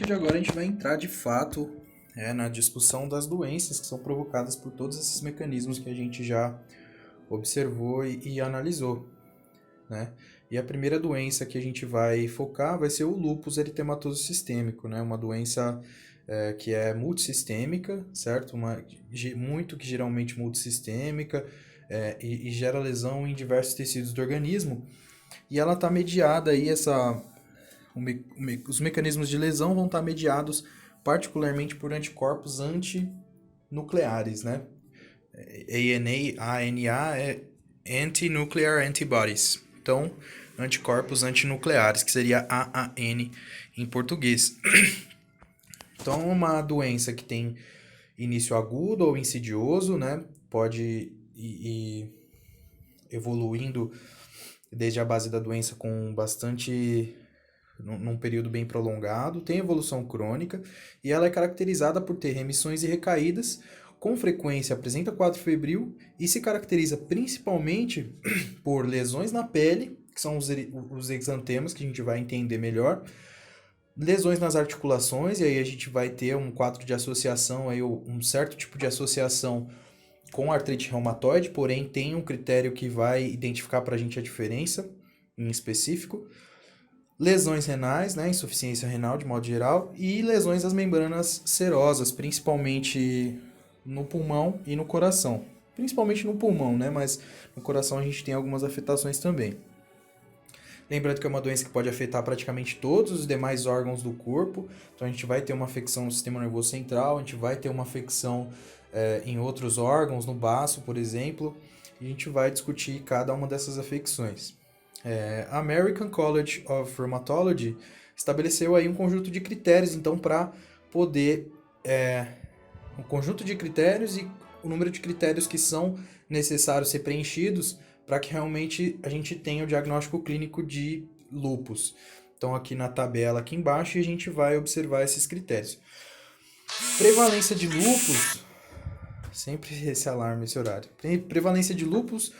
E de agora a gente vai entrar de fato na discussão das doenças que são provocadas por todos esses mecanismos que a gente já observou e analisou, né? E a primeira doença que a gente vai focar vai ser o lúpus eritematoso sistêmico, né? Uma doença que é multissistêmica, certo? Muito que geralmente multissistêmica e gera lesão em diversos tecidos do organismo. E ela está mediada aí, os mecanismos de lesão vão estar mediados particularmente por anticorpos antinucleares, né? ANA é Anti-Nuclear Antibodies. Então, anticorpos antinucleares, que seria AAN em português. Então, é uma doença que tem início agudo ou insidioso, né? Pode ir evoluindo desde a base da doença com num período bem prolongado, tem evolução crônica e ela é caracterizada por ter remissões e recaídas, com frequência apresenta quadro febril e se caracteriza principalmente por lesões na pele, que são os exantemas, que a gente vai entender melhor, lesões nas articulações, e aí a gente vai ter um quadro de associação, aí um certo tipo de associação com artrite reumatoide, porém tem um critério que vai identificar para a gente a diferença em específico. Lesões renais, né, insuficiência renal de modo geral, e lesões das membranas serosas, principalmente no pulmão e no coração. Principalmente no pulmão, né, mas no coração a gente tem algumas afetações também. Lembrando que é uma doença que pode afetar praticamente todos os demais órgãos do corpo, então a gente vai ter uma afecção no sistema nervoso central, a gente vai ter uma afecção em outros órgãos, no baço, por exemplo, e a gente vai discutir cada uma dessas afecções. A American College of Rheumatology estabeleceu aí um conjunto de critérios, então, para poder... um conjunto de critérios e o número de critérios que são necessários ser preenchidos para que realmente a gente tenha o diagnóstico clínico de lúpus. Então, aqui na tabela aqui embaixo, a gente vai observar esses critérios. Prevalência de lúpus... Sempre esse alarme, esse horário. Prevalência de lúpus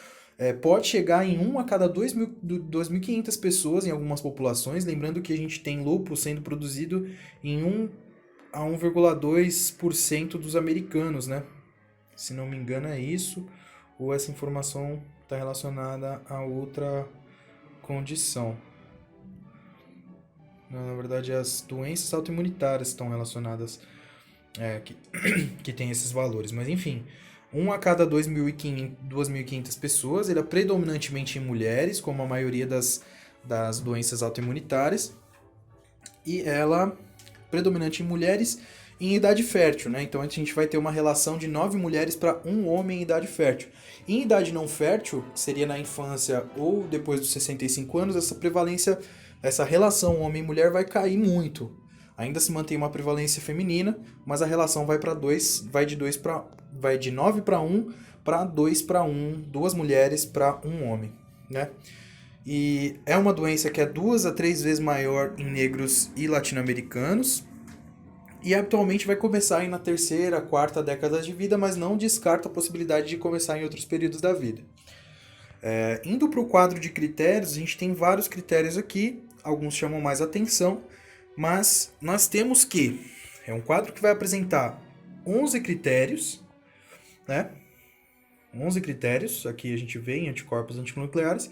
pode chegar em 1 a cada 2.500 pessoas em algumas populações. Lembrando que a gente tem lúpus sendo produzido em 1 a 1,2% dos americanos, né? Se não me engano é isso, ou essa informação está relacionada a outra condição. Na verdade, as doenças autoimunitárias estão relacionadas que tem esses valores, mas enfim, 1 a cada 2.500 pessoas, ele é predominantemente em mulheres, como a maioria das doenças autoimunitárias, e ela predominante em mulheres em idade fértil, né? Então a gente vai ter uma relação de 9 mulheres para 1 homem em idade fértil. Em idade não fértil, que seria na infância ou depois dos 65 anos, essa prevalência, essa relação homem-mulher vai cair muito. Ainda se mantém uma prevalência feminina, mas a relação vai de 9 para 1 para 2 para 1, 2 mulheres para 1 homem, né? E é uma doença que é 2 a 3 vezes maior em negros e latino-americanos, e atualmente vai começar aí na terceira, quarta década de vida, mas não descarta a possibilidade de começar em outros períodos da vida. Indo para o quadro de critérios, a gente tem vários critérios aqui, alguns chamam mais atenção, mas nós temos que é um quadro que vai apresentar 11 critérios, né? 11 critérios, aqui a gente vê em anticorpos antinucleares,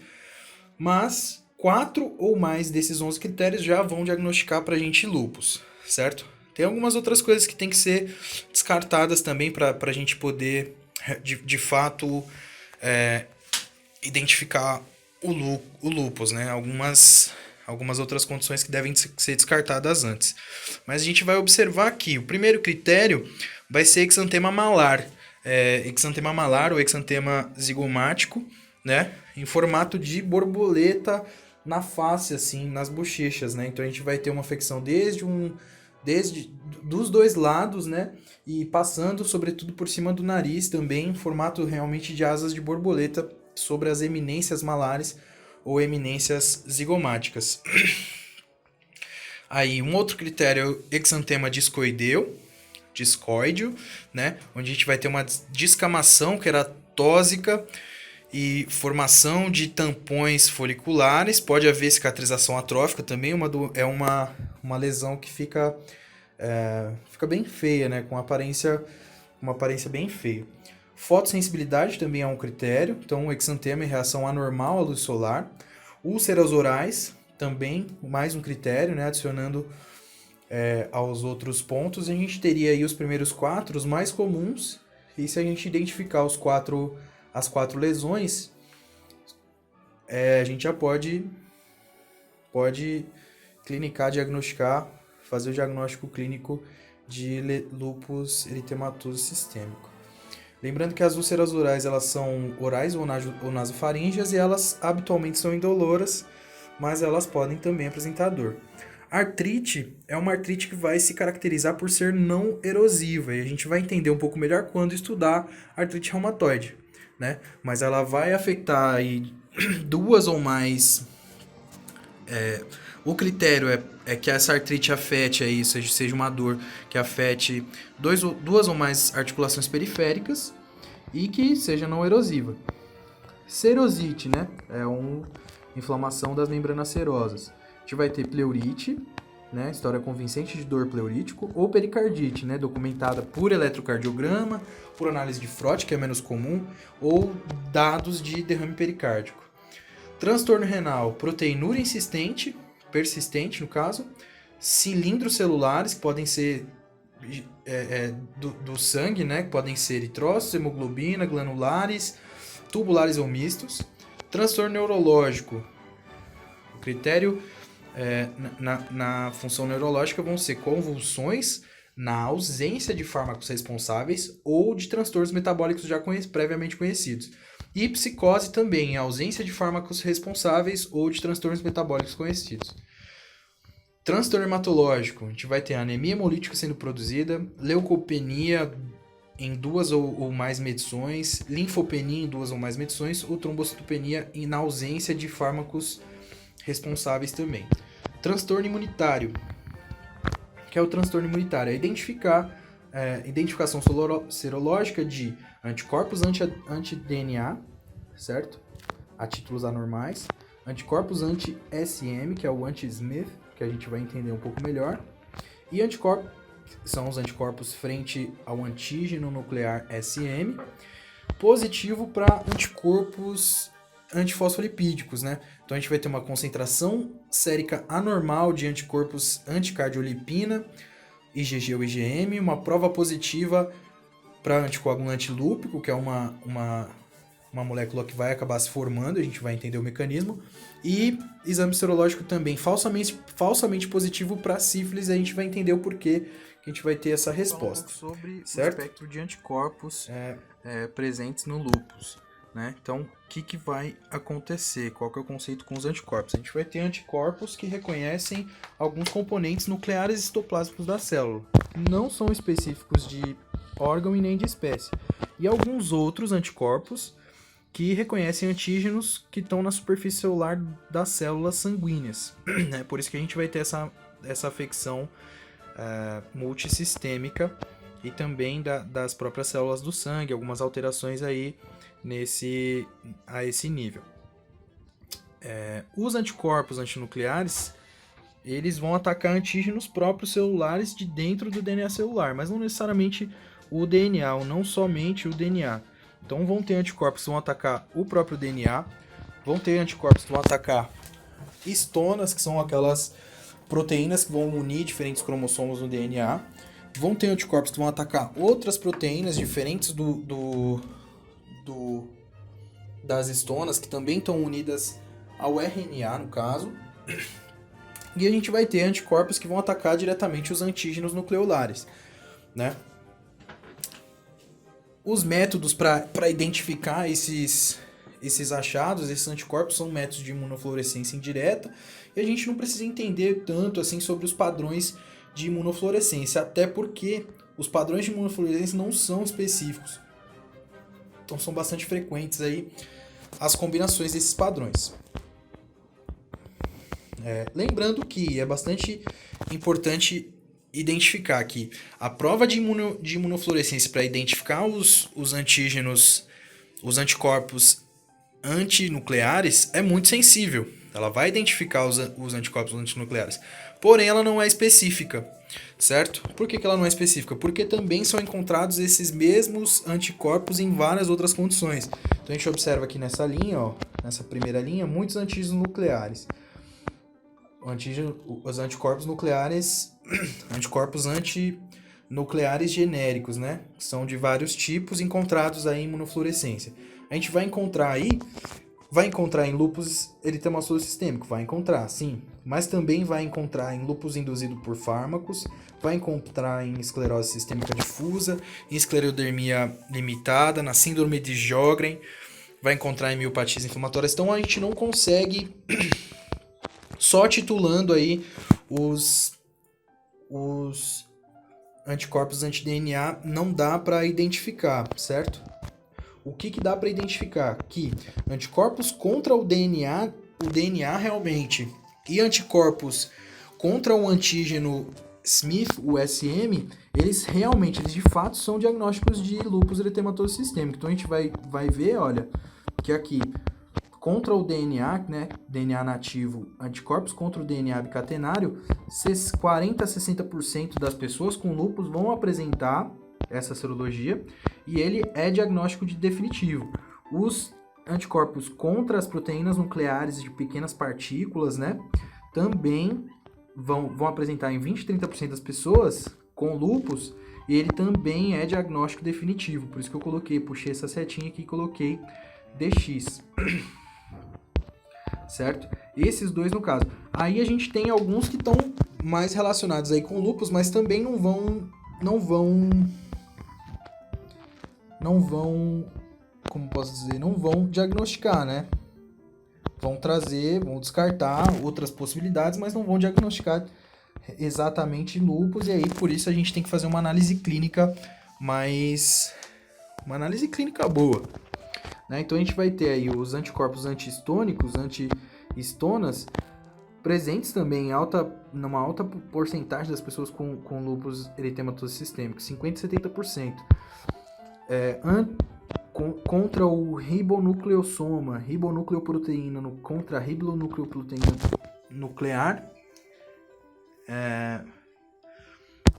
mas 4 ou mais desses 11 critérios já vão diagnosticar para a gente lúpus, certo? Tem algumas outras coisas que tem que ser descartadas também para a gente poder, de fato, identificar o lúpus, né? Algumas outras condições que devem ser descartadas antes. Mas a gente vai observar aqui, o primeiro critério vai ser exantema malar. Exantema malar ou exantema zigomático, né? Em formato de borboleta na face, assim, nas bochechas, né? Então a gente vai ter uma afecção desde dos dois lados, né? E passando, sobretudo, por cima do nariz também, em formato realmente de asas de borboleta sobre as eminências malares ou eminências zigomáticas. Aí, um outro critério é o exantema discoideo, discoideo, né? Onde a gente vai ter uma descamação queratósica e formação de tampões foliculares. Pode haver cicatrização atrófica também, é uma lesão que fica fica bem feia, né? Com uma aparência bem feia. Fotossensibilidade também é um critério. Então, o exantema é reação anormal à luz solar. Úlceras orais, também mais um critério, né? Adicionando aos outros pontos. A gente teria aí os primeiros 4, os mais comuns. E se a gente identificar as 4 lesões, a gente já pode clinicar, diagnosticar, fazer o diagnóstico clínico de lúpus eritematoso sistêmico. Lembrando que as úlceras orais, elas são orais ou nasofaríngeas e elas habitualmente são indoloras, mas elas podem também apresentar dor. Artrite é uma artrite que vai se caracterizar por ser não erosiva, e a gente vai entender um pouco melhor quando estudar artrite reumatoide, né? Mas ela vai afetar aí duas ou mais... o critério é que essa artrite afete aí, seja uma dor que afete duas ou mais articulações periféricas e que seja não erosiva. Serosite, né? É uma inflamação das membranas serosas. A gente vai ter pleurite, né? História convincente de dor pleurítico, ou pericardite, né? Documentada por eletrocardiograma, por análise de Frot, que é menos comum, ou dados de derrame pericárdico. Transtorno renal, proteinúria insistente, persistente no caso, cilindros celulares, que podem ser do sangue, né? Que podem ser eritrócitos, hemoglobina, granulares, tubulares ou mistos. Transtorno neurológico, o critério na função neurológica vão ser convulsões na ausência de fármacos responsáveis ou de transtornos metabólicos já previamente conhecidos. E psicose também, em ausência de fármacos responsáveis ou de transtornos metabólicos conhecidos. Transtorno hematológico, a gente vai ter anemia hemolítica sendo produzida, leucopenia em 2 ou mais medições, linfopenia em 2 ou mais medições, ou trombocitopenia na ausência de fármacos responsáveis também. Transtorno imunitário, que é o transtorno imunitário, é identificação serológica de anticorpos anti-DNA, certo? A títulos anormais. Anticorpos anti-SM, que é o anti-Smith, que a gente vai entender um pouco melhor. E anticorpos, são os anticorpos frente ao antígeno nuclear SM. Positivo para anticorpos antifosfolipídicos, né? Então a gente vai ter uma concentração sérica anormal de anticorpos anticardiolipina, IgG ou IgM, uma prova positiva para anticoagulante lúpico, que é uma molécula que vai acabar se formando, a gente vai entender o mecanismo, e exame serológico também falsamente positivo para sífilis, a gente vai entender o porquê que a gente vai ter essa resposta. Sobre certo? O espectro de anticorpos presentes no lúpus, né? Então, o que vai acontecer? Qual que é o conceito com os anticorpos? A gente vai ter anticorpos que reconhecem alguns componentes nucleares e citoplásmicos da célula. Não são específicos de órgão e nem de espécie. E alguns outros anticorpos que reconhecem antígenos que estão na superfície celular das células sanguíneas. Né? Por isso que a gente vai ter essa afecção multissistêmica e também das próprias células do sangue, algumas alterações aí a esse nível. Os anticorpos antinucleares, eles vão atacar antígenos próprios celulares de dentro do DNA celular, mas não necessariamente o DNA, ou não somente o DNA. Então vão ter anticorpos que vão atacar o próprio DNA, vão ter anticorpos que vão atacar histonas, que são aquelas proteínas que vão unir diferentes cromossomos no DNA, vão ter anticorpos que vão atacar outras proteínas diferentes das histonas, que também estão unidas ao RNA, no caso. E a gente vai ter anticorpos que vão atacar diretamente os antígenos nucleolares, né? Os métodos para identificar esses achados, esses anticorpos, são métodos de imunofluorescência indireta, e a gente não precisa entender tanto assim sobre os padrões de imunofluorescência, até porque os padrões de imunofluorescência não são específicos. Então são bastante frequentes aí as combinações desses padrões. Lembrando que é bastante importante identificar que a prova de imunofluorescência para identificar os antígenos, os anticorpos antinucleares, é muito sensível. Ela vai identificar os anticorpos antinucleares. Porém, ela não é específica, certo? Por que ela não é específica? Porque também são encontrados esses mesmos anticorpos em várias outras condições. Então a gente observa aqui nessa linha, ó, nessa primeira linha, muitos antígenos nucleares. Os anticorpos nucleares, anticorpos antinucleares genéricos, né? São de vários tipos encontrados aí em imunofluorescência. A gente vai encontrar em lúpus eritematoso sistêmico, vai encontrar, sim. Mas também vai encontrar em lúpus induzido por fármacos, vai encontrar em esclerose sistêmica difusa, em esclerodermia limitada, na síndrome de Sjögren, vai encontrar em miopatias inflamatórias. Então a gente não consegue, só titulando aí os anticorpos anti-DNA, não dá para identificar, certo? O que dá para identificar? Que anticorpos contra o DNA realmente, e anticorpos contra o antígeno Smith, o SM, eles de fato são diagnósticos de lúpus eritematoso sistêmico. Então a gente vai ver, olha, que aqui, contra o DNA, né, DNA nativo, anticorpos contra o DNA bicatenário, 40 a 60% das pessoas com lúpus vão apresentar essa serologia, e ele é diagnóstico definitivo. Os anticorpos contra as proteínas nucleares de pequenas partículas, né, também vão apresentar em 20 a 30% das pessoas com lúpus, e ele também é diagnóstico definitivo. Por isso que eu puxei essa setinha aqui e coloquei DX. Certo? Esses dois no caso. Aí a gente tem alguns que estão mais relacionados aí com lúpus, mas também não vão, como posso dizer, não vão diagnosticar, né? Vão descartar outras possibilidades, mas não vão diagnosticar exatamente lúpus, e aí por isso a gente tem que fazer uma análise clínica uma análise clínica boa, né? Então a gente vai ter aí os anticorpos antihistônicos, anti-histonas, presentes também numa alta porcentagem das pessoas com lúpus eritematoso sistêmico, 50 a 70%. Contra o ribonucleosoma, ribonucleoproteína, contra a ribonucleoproteína nuclear.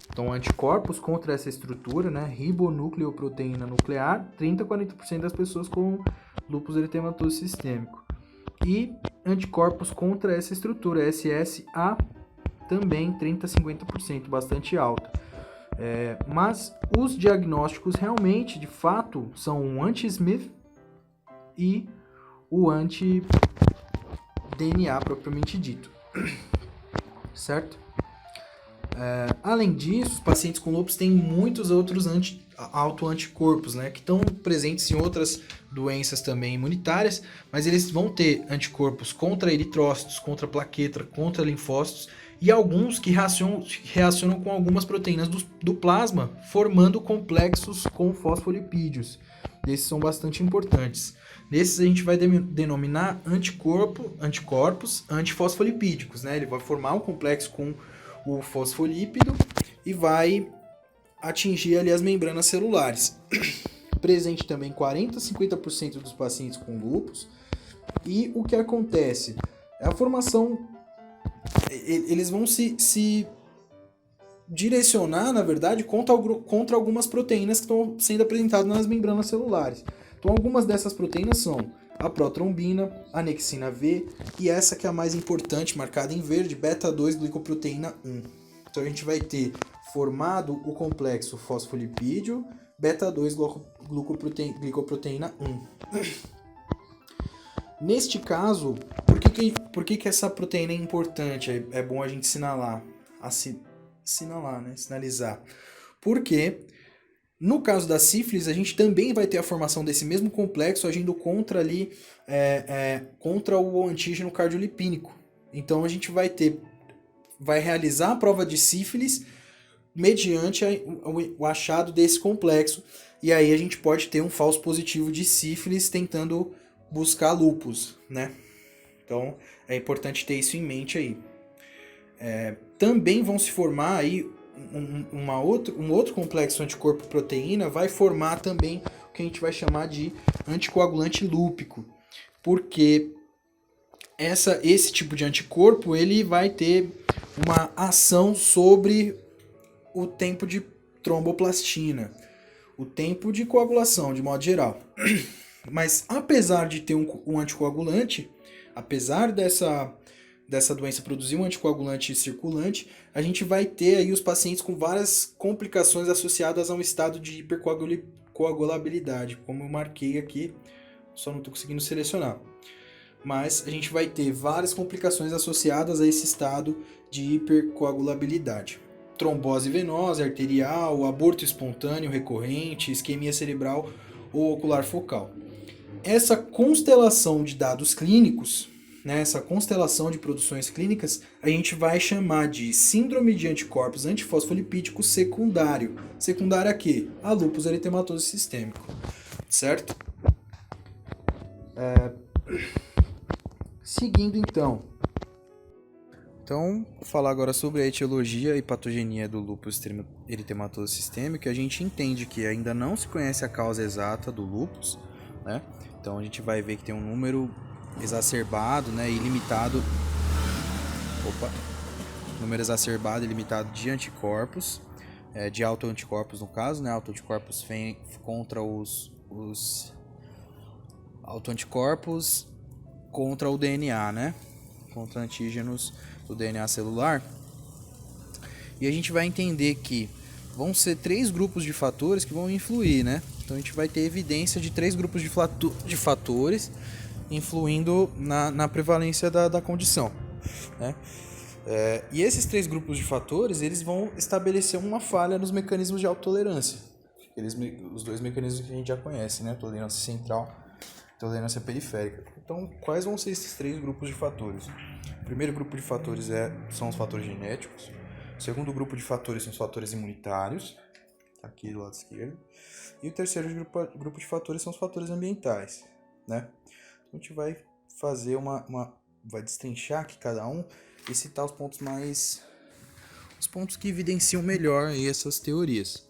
Então, anticorpos contra essa estrutura, né, ribonucleoproteína nuclear, 30 a 40% das pessoas com lúpus eritematoso sistêmico. E anticorpos contra essa estrutura, SSA, também 30 a 50%, bastante alta. Mas os diagnósticos realmente, de fato, são o anti-Smith e o anti-DNA propriamente dito, certo? Além disso, os pacientes com lúpus têm muitos outros autoanticorpos, né, que estão presentes em outras doenças também imunitárias, mas eles vão ter anticorpos contra eritrócitos, contra plaquetas, contra linfócitos, e alguns que reacionam com algumas proteínas do plasma, formando complexos com fosfolipídios. Esses são bastante importantes. Nesses a gente vai denominar anticorpos antifosfolipídicos, né? Ele vai formar um complexo com o fosfolípido e vai atingir ali as membranas celulares. Presente também 40 a 50% dos pacientes com lúpus. E o que acontece? É a formação... Eles vão se direcionar, na verdade, contra algumas proteínas que estão sendo apresentadas nas membranas celulares. Então, algumas dessas proteínas são a protrombina, a anexina V e essa que é a mais importante, marcada em verde, beta-2-glicoproteína 1. Então, a gente vai ter formado o complexo fosfolipídio, beta-2-glicoproteína 1. Neste caso, por que essa proteína é importante? É bom a gente sinalizar. Porque no caso da sífilis, a gente também vai ter a formação desse mesmo complexo agindo contra o antígeno cardiolipínico. Então a gente vai realizar a prova de sífilis mediante o achado desse complexo, e aí a gente pode ter um falso positivo de sífilis tentando buscar lúpus, né? Então é importante ter isso em mente aí. Também vão se formar aí um outro complexo anticorpo-proteína, vai formar também o que a gente vai chamar de anticoagulante lúpico, porque esse tipo de anticorpo ele vai ter uma ação sobre o tempo de tromboplastina, o tempo de coagulação, de modo geral. Mas apesar de ter um anticoagulante, apesar dessa doença produzir um anticoagulante circulante, a gente vai ter aí os pacientes com várias complicações associadas a um estado de hipercoagulabilidade, como eu marquei aqui, só não estou conseguindo selecionar. Mas a gente vai ter várias complicações associadas a esse estado de hipercoagulabilidade. Trombose venosa, arterial, aborto espontâneo recorrente, isquemia cerebral ou ocular focal. Essa constelação de dados clínicos, né, essa constelação de produções clínicas, a gente vai chamar de síndrome de anticorpos antifosfolipídicos secundário. Secundário a quê? A lúpus eritematoso sistêmico, certo? Seguindo então. Então, vou falar agora sobre a etiologia e patogenia do lúpus eritematoso sistêmico. A gente entende que ainda não se conhece a causa exata do lúpus, né? Então a gente vai ver que tem um número exacerbado, né, e limitado. Número exacerbado e limitado de anticorpos, de autoanticorpos no caso, né? Autoanticorpos contra os autoanticorpos contra o DNA, né? Contra antígenos do DNA celular. E a gente vai entender que vão ser 3 grupos de fatores que vão influir, né? Então a gente vai ter evidência de 3 grupos de fatores influindo na prevalência da condição, né? E esses 3 grupos de fatores, eles vão estabelecer uma falha nos mecanismos de autotolerância. Os 2 mecanismos que a gente já conhece, né? Tolerância central e tolerância periférica. Então, quais vão ser esses 3 grupos de fatores? O primeiro grupo de fatores são os fatores genéticos. O segundo grupo de fatores são os fatores imunitários, aqui do lado esquerdo. E o terceiro grupo de fatores são os fatores ambientais, né? Então, a gente vai fazer vai destrinchar aqui cada um e citar os pontos que evidenciam melhor aí essas teorias,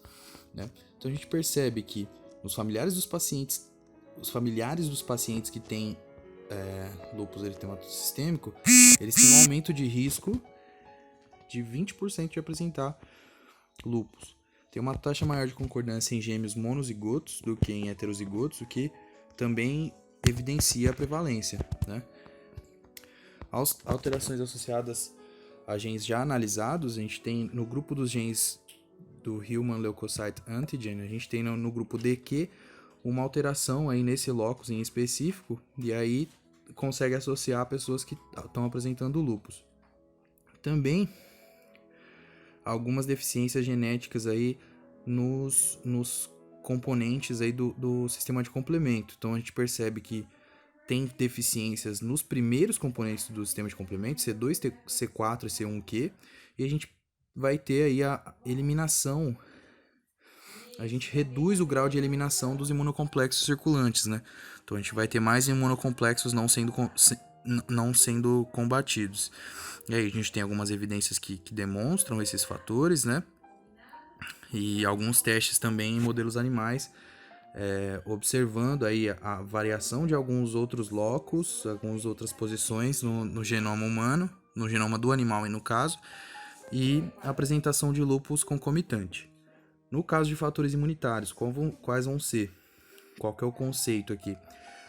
né? Então a gente percebe que os familiares dos pacientes que têm lúpus eritematoso sistêmico, eles têm um aumento de risco de 20% de apresentar lúpus. Tem uma taxa maior de concordância em gêmeos monozigotos do que em heterozigotos, o que também evidencia a prevalência, né? As alterações associadas a genes já analisados, a gente tem no grupo dos genes do Human Leukocyte Antigen, a gente tem no grupo DQ uma alteração aí nesse locus em específico, e aí consegue associar pessoas que estão apresentando lúpus. Também algumas deficiências genéticas aí nos componentes aí do sistema de complemento. Então a gente percebe que tem deficiências nos primeiros componentes do sistema de complemento, C2, C4 e C1q, e a gente vai ter aí a eliminação, a gente reduz o grau de eliminação dos imunocomplexos circulantes, né? Então a gente vai ter mais imunocomplexos não sendo combatidos. E aí a gente tem algumas evidências que demonstram esses fatores, né? E alguns testes também em modelos animais, observando aí a variação de alguns outros locus, algumas outras posições no genoma humano, no genoma do animal no caso, e a apresentação de lúpus concomitante. No caso de fatores imunitários, quais vão ser? Qual que é o conceito aqui?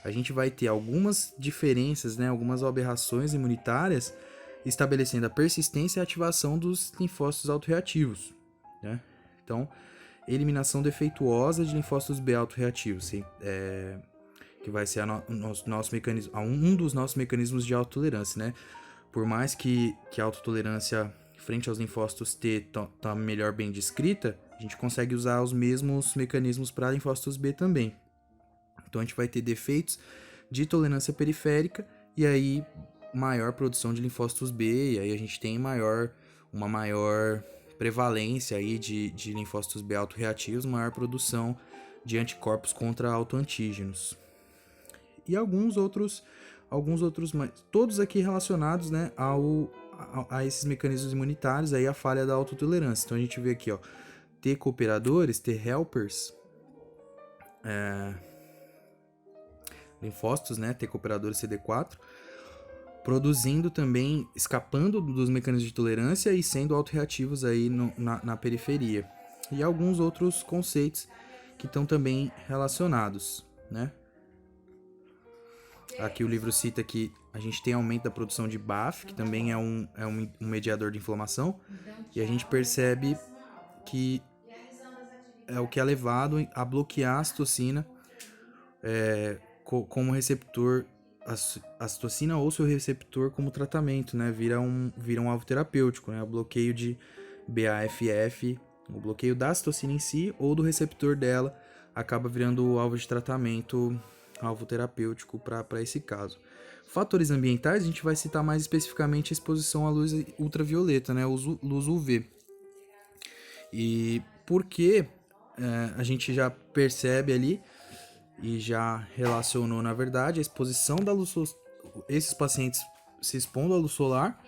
A gente vai ter algumas diferenças, né, algumas aberrações imunitárias, estabelecendo a persistência e a ativação dos linfócitos autoreativos, né? Então, eliminação defeituosa de linfócitos B autorreativos, que vai ser nosso mecanismo, um dos nossos mecanismos de autotolerância, né? Por mais que a autotolerância frente aos linfócitos T tá melhor bem descrita, a gente consegue usar os mesmos mecanismos para linfócitos B também. Então a gente vai ter defeitos de tolerância periférica e aí maior produção de linfócitos B, e aí a gente tem uma maior prevalência aí de linfócitos B autorreativos, maior produção de anticorpos contra autoantígenos. E alguns outros, todos aqui relacionados, né, a esses mecanismos imunitários, aí a falha da autotolerância. Então a gente vê aqui, ó, T cooperadores, T helpers, linfócitos, né, T cooperadores CD4, produzindo também, escapando dos mecanismos de tolerância e sendo autorreativos aí na periferia. E alguns outros conceitos que estão também relacionados, né? Aqui o livro cita que a gente tem aumento da produção de BAFF, que também é um mediador de inflamação, e a gente percebe que é o que é levado a bloquear a citocina como receptor, a citocina ou seu receptor como tratamento, né? Vira um alvo terapêutico, né? O bloqueio de BAFF, o bloqueio da citocina em si ou do receptor dela acaba virando o alvo de tratamento, alvo terapêutico para esse caso. Fatores ambientais, a gente vai citar mais especificamente a exposição à luz ultravioleta, né? Luz UV. E porque a gente já percebe ali e já relacionou, na verdade, a exposição da luz solar, esses pacientes se expondo à luz solar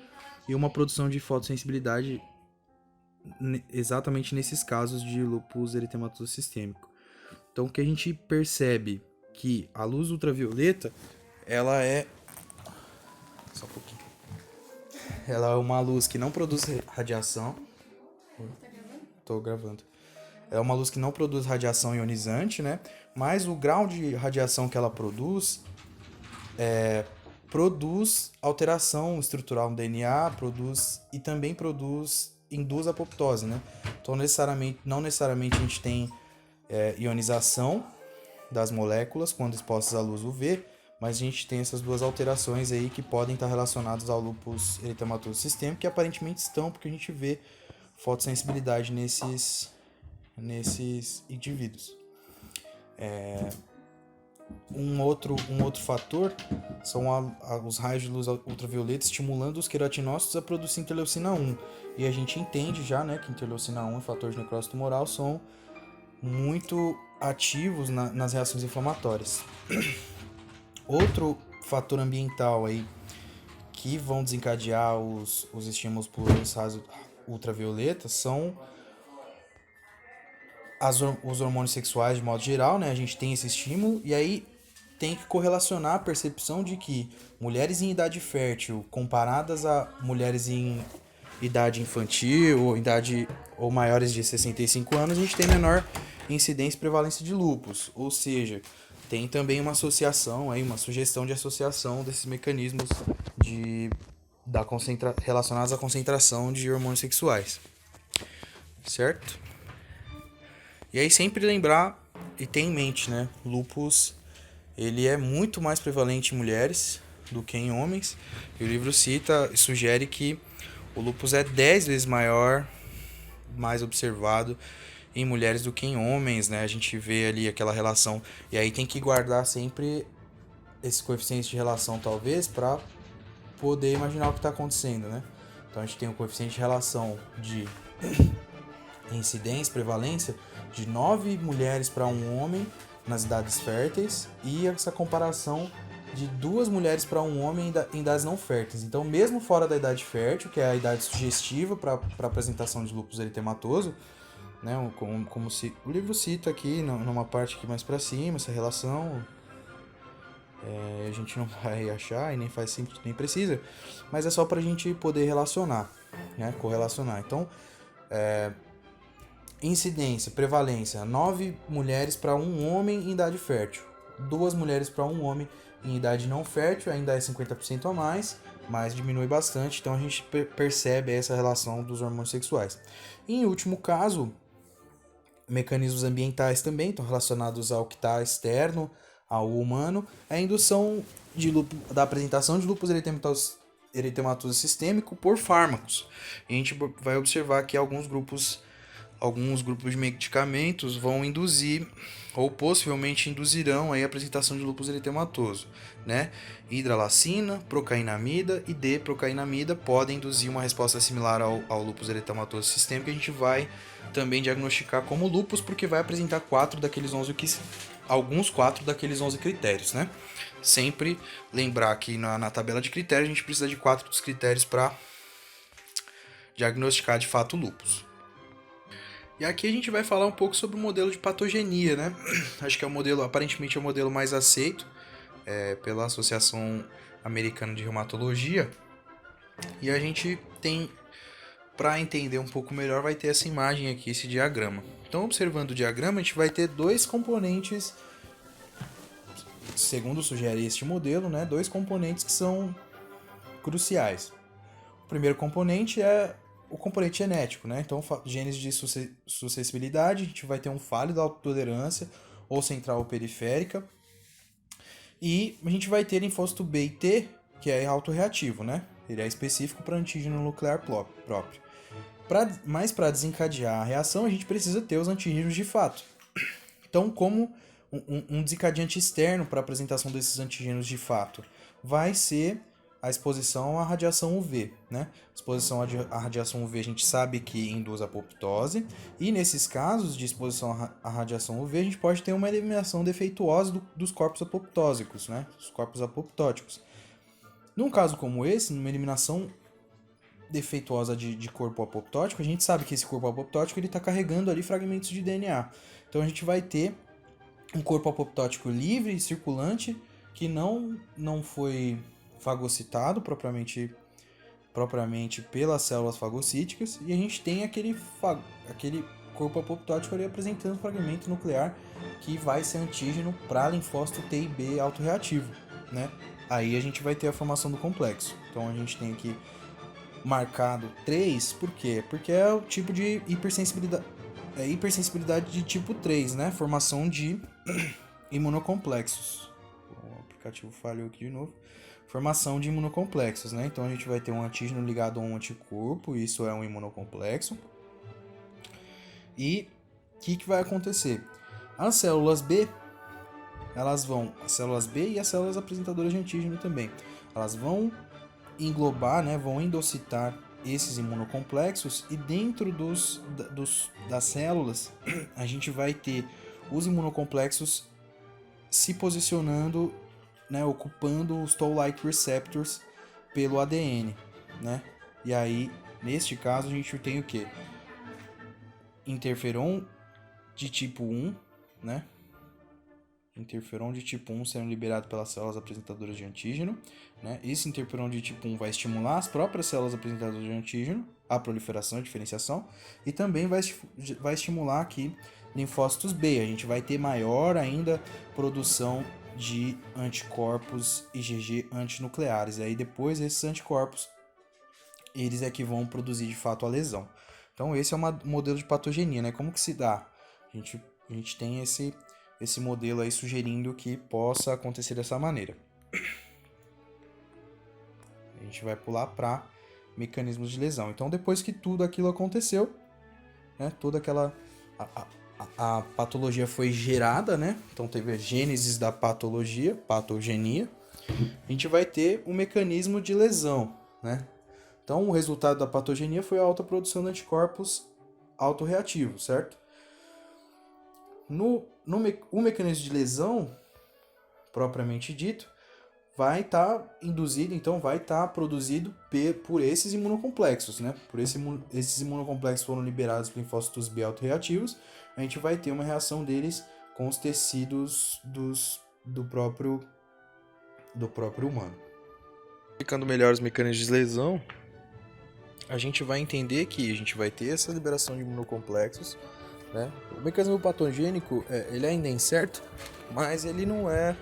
e uma produção de fotossensibilidade exatamente nesses casos de lúpus eritematoso sistêmico. Então, o que a gente percebe que a luz ultravioleta, ela é... Só um pouquinho. Ela é uma luz que não produz radiação. Tô gravando. É uma luz que não produz radiação ionizante, né? Mas o grau de radiação que ela produz produz alteração estrutural no DNA, e também induz apoptose, né? Então, não necessariamente a gente tem ionização das moléculas quando expostas à luz UV, mas a gente tem essas duas alterações aí que podem estar relacionadas ao lúpus eritematoso sistêmico, que aparentemente estão, porque a gente vê fotossensibilidade nesses indivíduos. Um outro fator são os raios de luz ultravioleta estimulando os queratinócitos a produzir interleucina 1. E a gente entende já, né, que interleucina 1 e fator de necrose tumoral são muito ativos nas reações inflamatórias. Outro fator ambiental aí que vão desencadear os estímulos por raios ultravioleta são os hormônios sexuais de modo geral, né? A gente tem esse estímulo e aí tem que correlacionar a percepção de que mulheres em idade fértil comparadas a mulheres em idade infantil ou maiores de 65 anos, a gente tem menor incidência e prevalência de lúpus, ou seja, tem também uma associação, aí, uma sugestão de associação desses mecanismos relacionados à concentração de hormônios sexuais, certo? E aí sempre lembrar e ter em mente, né, lúpus, ele é muito mais prevalente em mulheres do que em homens, e o livro cita e sugere que o lúpus é 10 vezes mais observado em mulheres do que em homens, né? A gente vê ali aquela relação, e aí tem que guardar sempre esse coeficiente de relação, talvez, para poder imaginar o que está acontecendo, né? Então a gente tem um coeficiente de relação de incidência, prevalência, de 9 mulheres para um homem nas idades férteis, e essa comparação de 2 mulheres para um homem em idades não férteis. Então, mesmo fora da idade fértil, que é a idade sugestiva para apresentação de lúpus eritematoso, né, como o livro cita aqui, numa parte aqui mais para cima, essa relação, a gente não vai achar e nem faz sentido, nem precisa, mas é só para a gente poder relacionar, né, correlacionar. Então, incidência, prevalência, 9 mulheres para um homem em idade fértil, 2 mulheres para um homem em idade não fértil, ainda é 50% a mais, mas diminui bastante, então a gente percebe essa relação dos hormônios sexuais. E, em último caso, mecanismos ambientais também estão relacionados ao que está externo ao humano, a indução da apresentação de lúpus eritematoso sistêmico por fármacos. A gente vai observar que alguns grupos de medicamentos vão induzir ou possivelmente induzirão aí a apresentação de lúpus eritematoso, né? Hidralacina, procainamida e D-procainamida podem induzir uma resposta similar ao lúpus eritematoso sistêmico, que a gente vai também diagnosticar como lúpus, porque vai apresentar 4 daqueles 11 critérios, né? Sempre lembrar que na tabela de critérios a gente precisa de 4 dos critérios para diagnosticar de fato o lúpus. E aqui a gente vai falar um pouco sobre o modelo de patogenia, né? Acho que aparentemente é o modelo mais aceito pela Associação Americano de Reumatologia. E a gente tem, para entender um pouco melhor, vai ter essa imagem aqui, esse diagrama. Então, observando o diagrama, a gente vai ter dois componentes, segundo sugere este modelo, né? Dois componentes que são cruciais. O primeiro componente é o componente genético, né? Então, genes de suscessibilidade, a gente vai ter um falho da autotolerância ou central ou periférica. E a gente vai ter linfócito B e T, que é autorreativo, né? Ele é específico para antígeno nuclear próprio. Mas para desencadear a reação, a gente precisa ter os antígenos de fato. Então, como um desencadeante externo para a apresentação desses antígenos de fato vai ser a exposição à radiação UV, né? Exposição à radiação UV a gente sabe que induz apoptose, e nesses casos de exposição à radiação UV a gente pode ter uma eliminação defeituosa dos corpos apoptósicos, né? Os corpos apoptóticos. Num caso como esse, numa eliminação defeituosa de corpo apoptótico, a gente sabe que esse corpo apoptótico está carregando ali fragmentos de DNA. Então a gente vai ter um corpo apoptótico livre e circulante que não foi fagocitado propriamente pelas células fagocíticas, e a gente tem aquele corpo apoptótico ali apresentando fragmento nuclear que vai ser antígeno para linfócito T e B autoreativo, né? Aí a gente vai ter a formação do complexo. Então a gente tem aqui marcado 3, por quê? Porque é o tipo de hipersensibilidade de tipo 3, né? Formação de imunocomplexos. O aplicativo falhou aqui de novo. Formação de imunocomplexos, né? Então a gente vai ter um antígeno ligado a um anticorpo, isso é um imunocomplexo. E o que vai acontecer? As células B e as células apresentadoras de antígeno também, elas vão englobar, né, vão endocitar esses imunocomplexos, e dentro das células a gente vai ter os imunocomplexos se posicionando, né, ocupando os toll-like receptors pelo ADN, né? E aí, neste caso, a gente tem o quê? Interferon de tipo 1, né? Interferon de tipo 1 sendo liberado pelas células apresentadoras de antígeno, né? Esse interferon de tipo 1 vai estimular as próprias células apresentadoras de antígeno, a proliferação e diferenciação, e também vai estimular aqui linfócitos B. A gente vai ter maior ainda produção de anticorpos IgG antinucleares. E aí depois esses anticorpos, eles é que vão produzir de fato a lesão. Então esse é um modelo de patogenia, né? Como que se dá? A gente tem esse modelo aí sugerindo que possa acontecer dessa maneira. A gente vai pular para mecanismos de lesão. Então, depois que tudo aquilo aconteceu, né, toda aquela a patologia foi gerada, né? Então teve a gênese da patogenia. A gente vai ter um mecanismo de lesão, né? Então, o resultado da patogenia foi a alta produção de anticorpos autorreativos, certo? O mecanismo de lesão, propriamente dito, vai estar induzido, então vai estar produzido por esses imunocomplexos, né? Esses imunocomplexos foram liberados por linfócitos B autorreativos, a gente vai ter uma reação deles com os tecidos do próprio humano. Explicando melhor os mecanismos de lesão, a gente vai entender que a gente vai ter essa liberação de imunocomplexos, né? O mecanismo patogênico, ele ainda é incerto, mas ele não é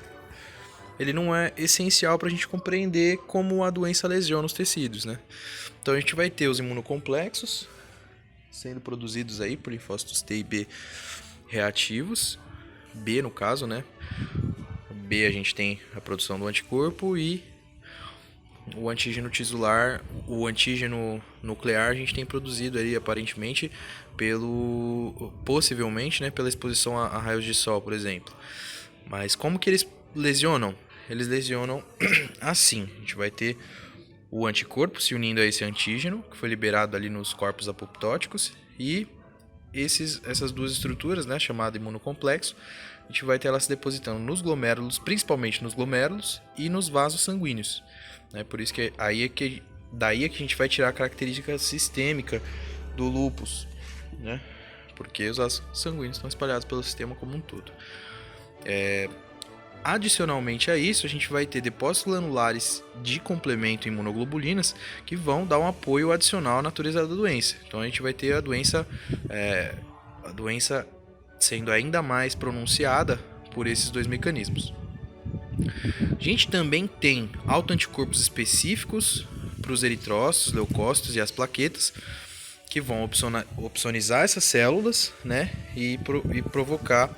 essencial para a gente compreender como a doença lesiona os tecidos, né? Então a gente vai ter os imunocomplexos sendo produzidos aí por linfócitos T e B reativos, B no caso, né? B a gente tem a produção do anticorpo, e o antígeno tisular, o antígeno nuclear a gente tem produzido aí aparentemente possivelmente, né, pela exposição a raios de sol, por exemplo. Mas como que eles lesionam? Eles lesionam assim. A gente vai ter o anticorpo se unindo a esse antígeno, que foi liberado ali nos corpos apoptóticos, e essas duas estruturas, né, chamado imunocomplexo, a gente vai ter elas se depositando nos glomérulos, principalmente nos glomérulos e nos vasos sanguíneos, né? Por isso que daí é que a gente vai tirar a característica sistêmica do lúpus, né? Porque os vasos sanguíneos estão espalhados pelo sistema como um todo. Adicionalmente a isso, a gente vai ter depósitos glanulares de complemento imunoglobulinas que vão dar um apoio adicional à natureza da doença. Então a gente vai ter a doença sendo ainda mais pronunciada por esses dois mecanismos. A gente também tem autoanticorpos específicos para os eritrócitos, leucócitos e as plaquetas, que vão opsonizar essas células, né, e provocar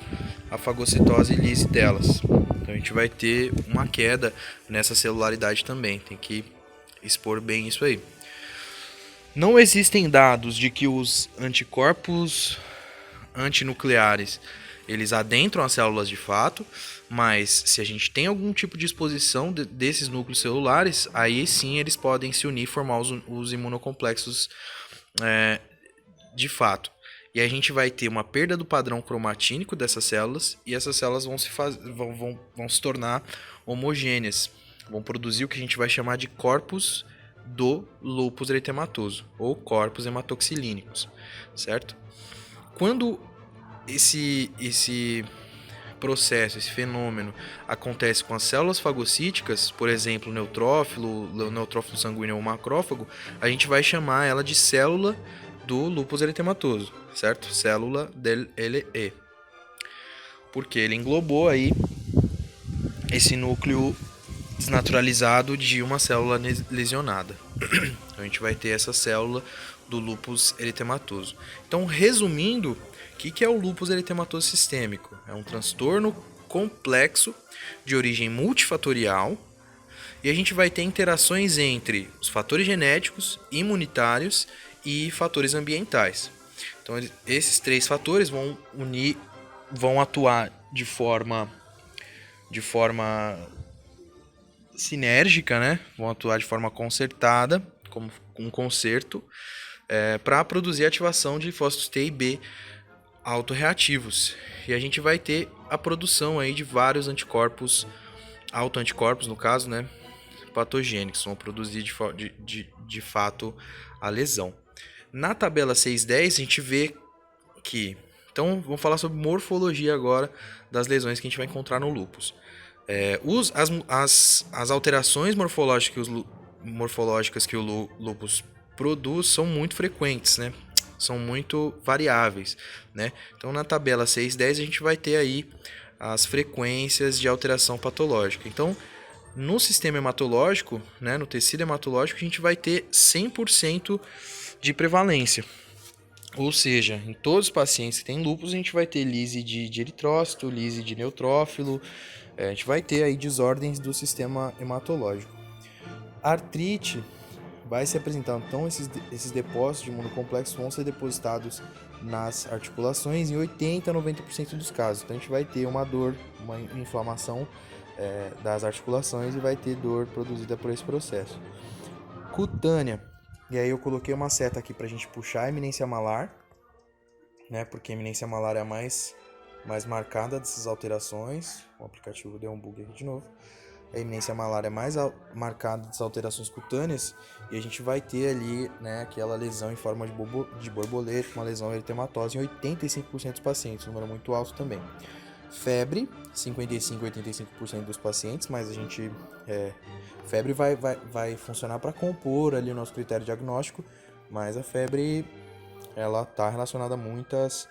a fagocitose e lise delas. Então a gente vai ter uma queda nessa celularidade também, tem que expor bem isso aí. Não existem dados de que os anticorpos antinucleares eles adentram as células de fato, mas se a gente tem algum tipo de exposição desses núcleos celulares, aí sim eles podem se unir e formar os imunocomplexos de fato. E a gente vai ter uma perda do padrão cromatínico dessas células e essas células vão se tornar homogêneas, vão produzir o que a gente vai chamar de corpos do lúpus eritematoso ou corpos hematoxilínicos, certo? Quando esse processo, esse fenômeno acontece com as células fagocíticas, por exemplo, neutrófilo sanguíneo ou macrófago, a gente vai chamar ela de célula do lúpus eritematoso, certo? Célula del LE. Porque ele englobou aí esse núcleo desnaturalizado de uma célula lesionada. Então a gente vai ter essa célula do lúpus eritematoso. Então, resumindo, o que é o lúpus eritematoso sistêmico? É um transtorno complexo de origem multifatorial e a gente vai ter interações entre os fatores genéticos, imunitários e fatores ambientais. Então, esses três fatores vão atuar de forma sinérgica, né? Vão atuar de forma concertada, como um concerto, para produzir ativação de linfócitos T e B autorreativos. E a gente vai ter a produção aí de vários anticorpos, autoanticorpos no caso, né? Patogênicos, vão produzir de fato a lesão. Na tabela 6.10 a gente vê que... Então vamos falar sobre morfologia agora das lesões que a gente vai encontrar no lúpus. As alterações morfológicas que o lúpus produz são muito frequentes, né? São muito variáveis, né? Então na tabela 6.10 a gente vai ter aí as frequências de alteração patológica. Então no sistema hematológico, né, no tecido hematológico, a gente vai ter 100% de prevalência. Ou seja, em todos os pacientes que têm lúpus, a gente vai ter lise de eritrócito, lise de neutrófilo, a gente vai ter aí desordens do sistema hematológico. A artrite vai se apresentar, então esses depósitos de imunocomplexo vão ser depositados nas articulações em 80 a 90% dos casos. Então a gente vai ter uma dor, uma inflamação das articulações e vai ter dor produzida por esse processo. Cutânea, e aí eu coloquei uma seta aqui pra gente puxar a eminência malar, né? Porque a eminência malar é a mais marcada dessas alterações. O aplicativo deu um bug aqui de novo. A eminência malar é mais marcada dessas alterações cutâneas e a gente vai ter ali, né, aquela lesão em forma de borboleta, uma lesão eritematose em 85% dos pacientes, um número muito alto também. Febre, 55 a 85% dos pacientes, mas a gente... febre vai funcionar para compor ali o nosso critério diagnóstico, mas a febre ela está relacionada a muitas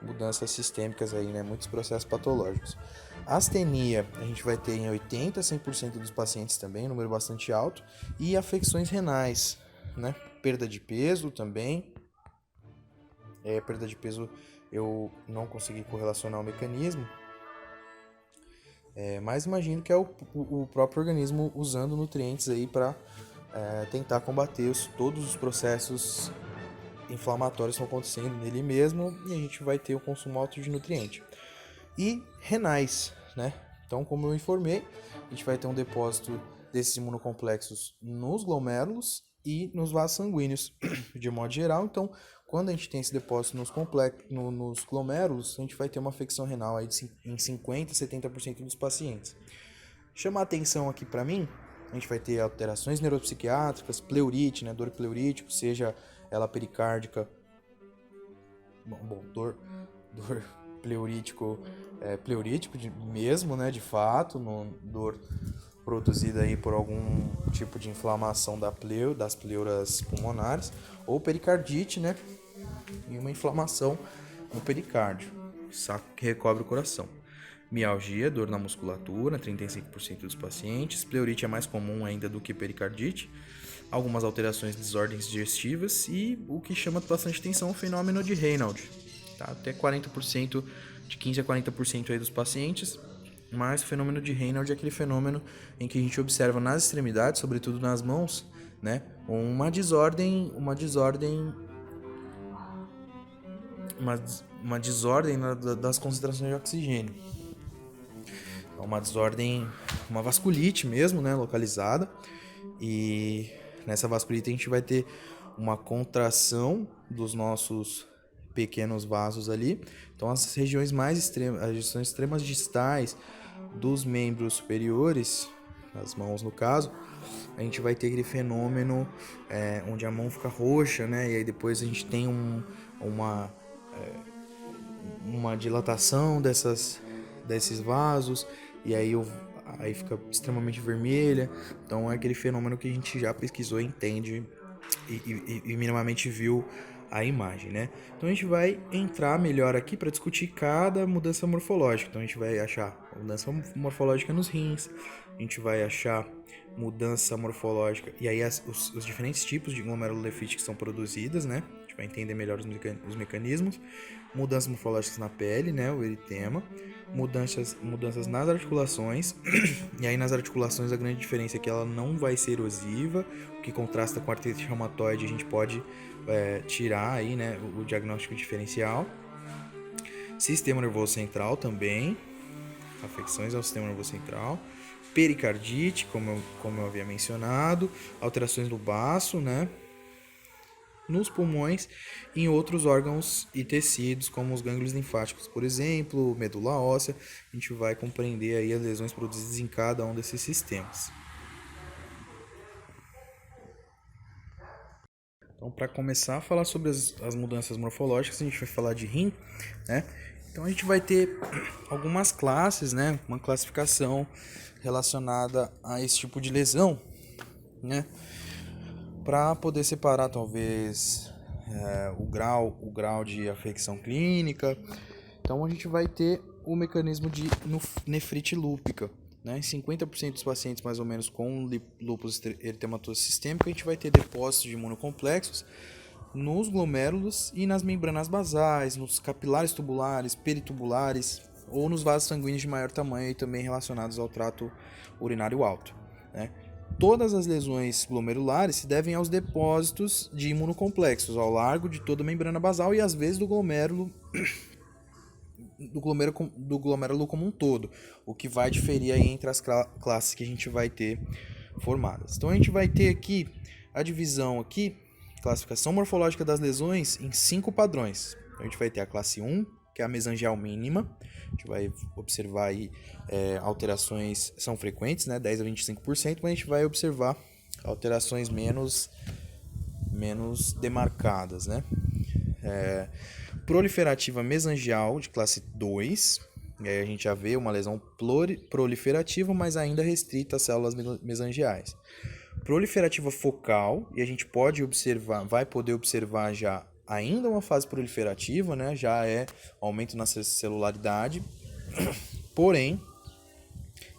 mudanças sistêmicas aí, né? Muitos processos patológicos. Astenia, a gente vai ter em 80 a 100% dos pacientes também, um número bastante alto. E afecções renais, né? Perda de peso também. Perda de peso eu não consegui correlacionar o mecanismo. Mas imagino que é o próprio organismo usando nutrientes aí para tentar combater todos os processos inflamatórios estão acontecendo nele mesmo e a gente vai ter o consumo alto de nutriente. E renais, né? Então, como eu informei, a gente vai ter um depósito desses imunocomplexos nos glomérulos e nos vasos sanguíneos, de modo geral. Então, quando a gente tem esse depósito nos glomérulos, a gente vai ter uma afecção renal aí em 50 a 70% dos pacientes. Chamar atenção aqui para mim, a gente vai ter alterações neuropsiquiátricas, pleurite, né? Dor pleurítica, seja ela pericárdica, dor pleurítico, mesmo, né, de fato, dor produzida aí por algum tipo de inflamação das pleuras pulmonares, ou pericardite, né, e uma inflamação no pericárdio, saco que recobre o coração. Mialgia, dor na musculatura, 35% dos pacientes. Pleurite é mais comum ainda do que pericardite. Algumas alterações de desordens digestivas e o que chama bastante atenção é o fenômeno de Raynaud. Tá? Até 40%, de 15 a 40% aí dos pacientes. Mas o fenômeno de Raynaud é aquele fenômeno em que a gente observa nas extremidades, sobretudo nas mãos, né, uma desordem das concentrações de oxigênio. Uma desordem, uma vasculite mesmo, né, localizada. E nessa vasculite a gente vai ter uma contração dos nossos pequenos vasos ali. Então as regiões mais extremas, as regiões extremas distais dos membros superiores, as mãos no caso, a gente vai ter aquele fenômeno onde a mão fica roxa, né? E aí depois a gente tem uma dilatação desses vasos, e aí fica extremamente vermelha. Então é aquele fenômeno que a gente já pesquisou, entende e minimamente viu a imagem, né? Então a gente vai entrar melhor aqui para discutir cada mudança morfológica. Então a gente vai achar mudança morfológica nos rins, a gente vai achar mudança morfológica, e aí os diferentes tipos de glomerulonefrite que são produzidas, né? A gente vai entender melhor os mecanismos. Mudanças morfológicas na pele, né? O eritema. Mudanças nas articulações. E aí nas articulações a grande diferença é que ela não vai ser erosiva, o que contrasta com a artrite reumatoide. A gente pode tirar aí, né, o diagnóstico diferencial. Sistema nervoso central também, afecções ao sistema nervoso central. Pericardite, como eu havia mencionado, alterações no baço, né, nos pulmões e em outros órgãos e tecidos, como os gânglios linfáticos, por exemplo, medula óssea. A gente vai compreender aí as lesões produzidas em cada um desses sistemas. Então, para começar a falar sobre as mudanças morfológicas, a gente vai falar de rim, né? Então, a gente vai ter algumas classes, né? Uma classificação relacionada a esse tipo de lesão, né? Para poder separar, talvez, o grau de afecção clínica. Então, a gente vai ter o mecanismo de nefrite lúpica. Em 50% dos pacientes, mais ou menos, com lúpus eritematoso sistêmico, a gente vai ter depósitos de imunocomplexos nos glomérulos e nas membranas basais, nos capilares tubulares, peritubulares ou nos vasos sanguíneos de maior tamanho e também relacionados ao trato urinário alto, né? Todas as lesões glomerulares se devem aos depósitos de imunocomplexos ao largo de toda a membrana basal e às vezes do glomérulo como um todo, o que vai diferir aí entre as classes que a gente vai ter formadas. Então a gente vai ter aqui a divisão aqui, classificação morfológica das lesões em 5 padrões. Então a gente vai ter a classe 1, que é a mesangial mínima. A gente vai observar aí alterações são frequentes, né, 10 a 25%, mas a gente vai observar alterações menos demarcadas, né? Proliferativa mesangial de classe 2, e aí a gente já vê uma lesão proliferativa, mas ainda restrita às células mesangiais. Proliferativa focal, e a gente vai poder observar já ainda uma fase proliferativa, né? Já é aumento na celularidade, porém,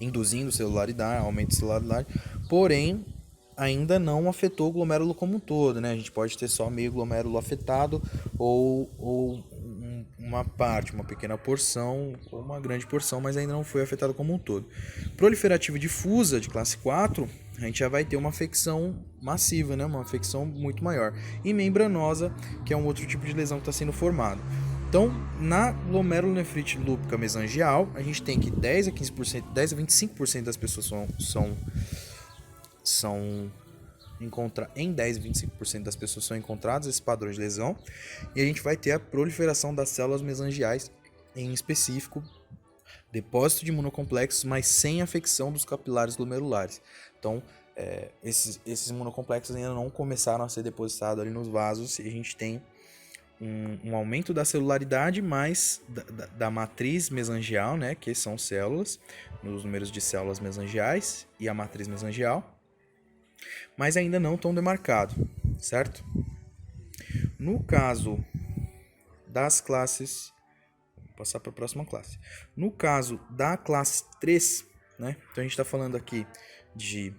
induzindo celularidade, aumento de celularidade, porém, ainda não afetou o glomérulo como um todo, né? A gente pode ter só meio glomérulo afetado ou uma parte, uma pequena porção ou uma grande porção, mas ainda não foi afetado como um todo. Proliferativa difusa de classe 4, a gente já vai ter uma afecção massiva, né? Uma afecção muito maior. E membranosa, que é um outro tipo de lesão que está sendo formado. Então, na glomerulonefrite lúpica mesangial, a gente tem que 10 a 25% das pessoas em 10 a 25% das pessoas são encontrados esses padrões de lesão, e a gente vai ter a proliferação das células mesangiais, em específico depósito de imunocomplexos, mas sem afecção dos capilares glomerulares. Então, esses imunocomplexos ainda não começaram a ser depositados ali nos vasos, e a gente tem um aumento da celularidade mais da matriz mesangial, né, que são células, nos números de células mesangiais e a matriz mesangial, mas ainda não tão demarcado, certo? No caso das classes, vou passar para a próxima classe. No caso da classe 3, né, então a gente está falando aqui de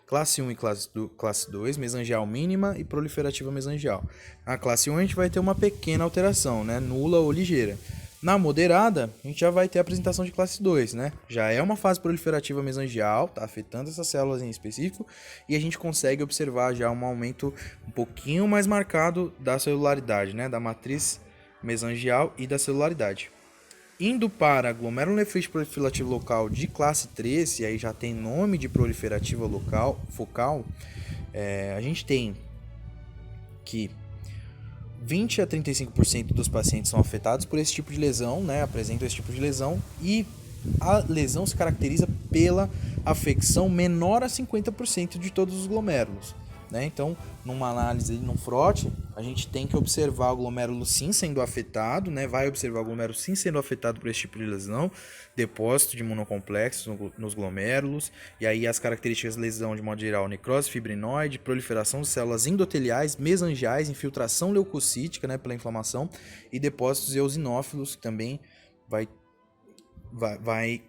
classe 1 e classe 2, mesangial mínima e proliferativa mesangial. Na classe 1 a gente vai ter uma pequena alteração, né? Nula ou ligeira. Na moderada, a gente já vai ter a apresentação de classe 2, né? Já é uma fase proliferativa mesangial, tá afetando essas células em específico, e a gente consegue observar já um aumento um pouquinho mais marcado da celularidade, né? Da matriz mesangial e da celularidade. Indo para glomerulonefrite proliferativa local de classe 3, e aí já tem nome de proliferativa focal, a gente tem que 20 a 35% dos pacientes são afetados por esse tipo de lesão, né, apresentam esse tipo de lesão, e a lesão se caracteriza pela afecção menor a 50% de todos os glomérulos. Né? Então, numa análise, num frote, a gente tem que observar o glomérulo sim sendo afetado, né? Vai observar o glomérulo sim sendo afetado por esse tipo de lesão, depósito de imunocomplexos nos glomérulos, e aí as características da lesão de modo geral: necrose fibrinoide, proliferação de células endoteliais, mesangiais, infiltração leucocítica, né, pela inflamação, e depósitos eosinófilos, que também vai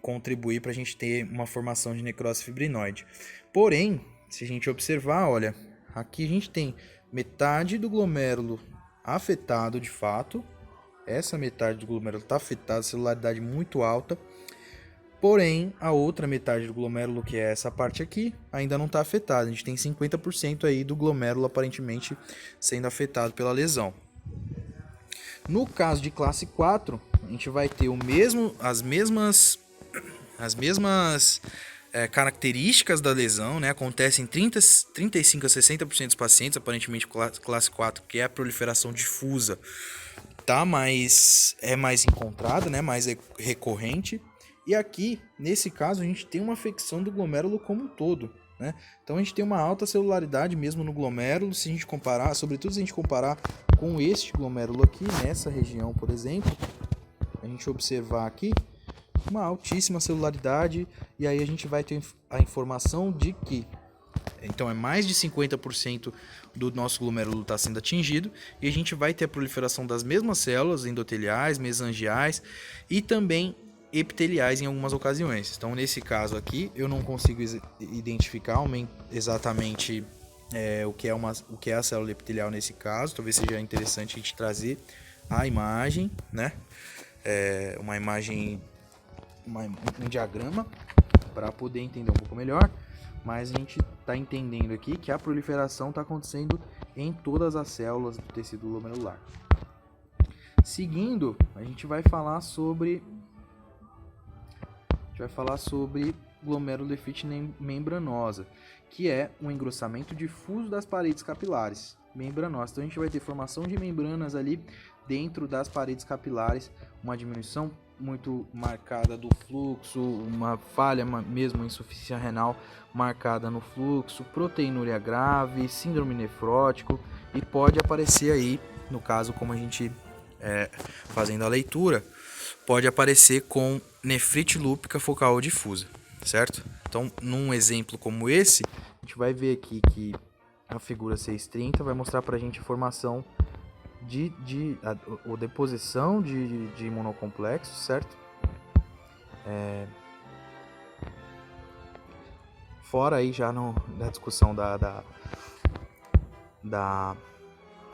contribuir para a gente ter uma formação de necrose fibrinoide. Porém, se a gente observar, olha, aqui a gente tem metade do glomérulo afetado de fato. Essa metade do glomérulo está afetada, celularidade muito alta. Porém, a outra metade do glomérulo, que é essa parte aqui, ainda não está afetada. A gente tem 50% aí do glomérulo aparentemente sendo afetado pela lesão. No caso de classe 4, a gente vai ter as mesmas características da lesão, né? Acontece em 35 a 60% dos pacientes, aparentemente classe 4, que é a proliferação difusa, tá? Mas é mais encontrada, né? Mais recorrente. E aqui, nesse caso, a gente tem uma afecção do glomérulo como um todo, né? Então a gente tem uma alta celularidade mesmo no glomérulo, se a gente comparar, sobretudo se a gente comparar com este glomérulo aqui, nessa região, por exemplo, a gente observar aqui uma altíssima celularidade, e aí a gente vai ter a informação de que então é mais de 50% do nosso glomérulo está sendo atingido, e a gente vai ter a proliferação das mesmas células endoteliais, mesangiais e também epiteliais em algumas ocasiões. Então nesse caso aqui eu não consigo identificar exatamente o que é a célula epitelial nesse caso. Talvez seja interessante a gente trazer a imagem, né? Uma imagem, um diagrama, para poder entender um pouco melhor, mas a gente está entendendo aqui que a proliferação está acontecendo em todas as células do tecido glomerular. Seguindo, a gente vai falar sobre glomerulonefrite membranosa, que é um engrossamento difuso das paredes capilares membranosas. Então a gente vai ter formação de membranas ali dentro das paredes capilares, uma diminuição muito marcada do fluxo, uma falha mesmo, insuficiência renal marcada no fluxo, proteinúria grave, síndrome nefrótico, e pode aparecer aí, no caso, como a gente fazendo a leitura, pode aparecer com nefrite lúpica focal difusa, certo? Então, num exemplo como esse, a gente vai ver aqui que a figura 630 vai mostrar pra gente a formação ou deposição de imunocomplexos, certo? Fora aí já na discussão da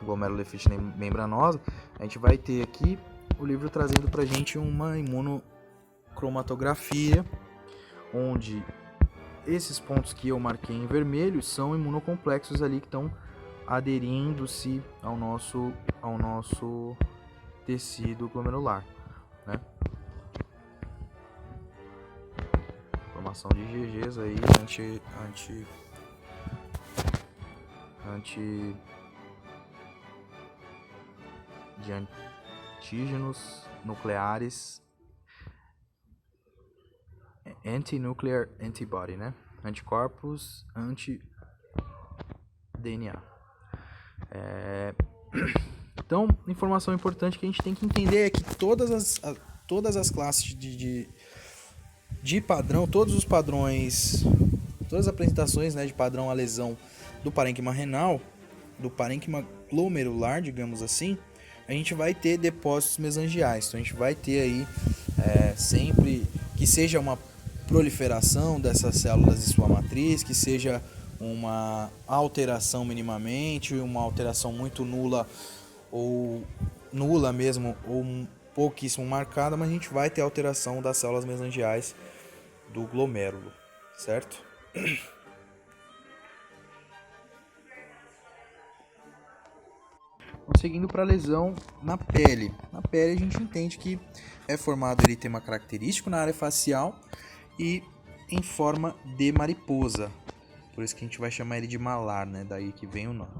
glomerulonefrite membranosa, a gente vai ter aqui o livro trazendo pra gente uma imunocromatografia, onde esses pontos que eu marquei em vermelho são imunocomplexos ali que estão aderindo-se ao nosso tecido glomerular, né? Formação de IgGs aí, de antígenos nucleares, anti-nuclear antibody, né? Anticorpos anti-DNA. Então, informação importante que a gente tem que entender é que todas as classes de padrão, todos os padrões, todas as apresentações, né, de padrão a lesão do parênquima renal, do parênquima glomerular, digamos assim, a gente vai ter depósitos mesangiais. Então a gente vai ter aí sempre que seja uma proliferação dessas células de sua matriz, que seja uma alteração minimamente, uma alteração muito nula ou nula mesmo, ou pouquíssimo marcada, mas a gente vai ter alteração das células mesangiais do glomérulo, certo? Seguindo para a lesão na pele. Na pele a gente entende que é formado eritema característico na área facial e em forma de mariposa. Por isso que a gente vai chamar ele de malar, né? Daí que vem o nome.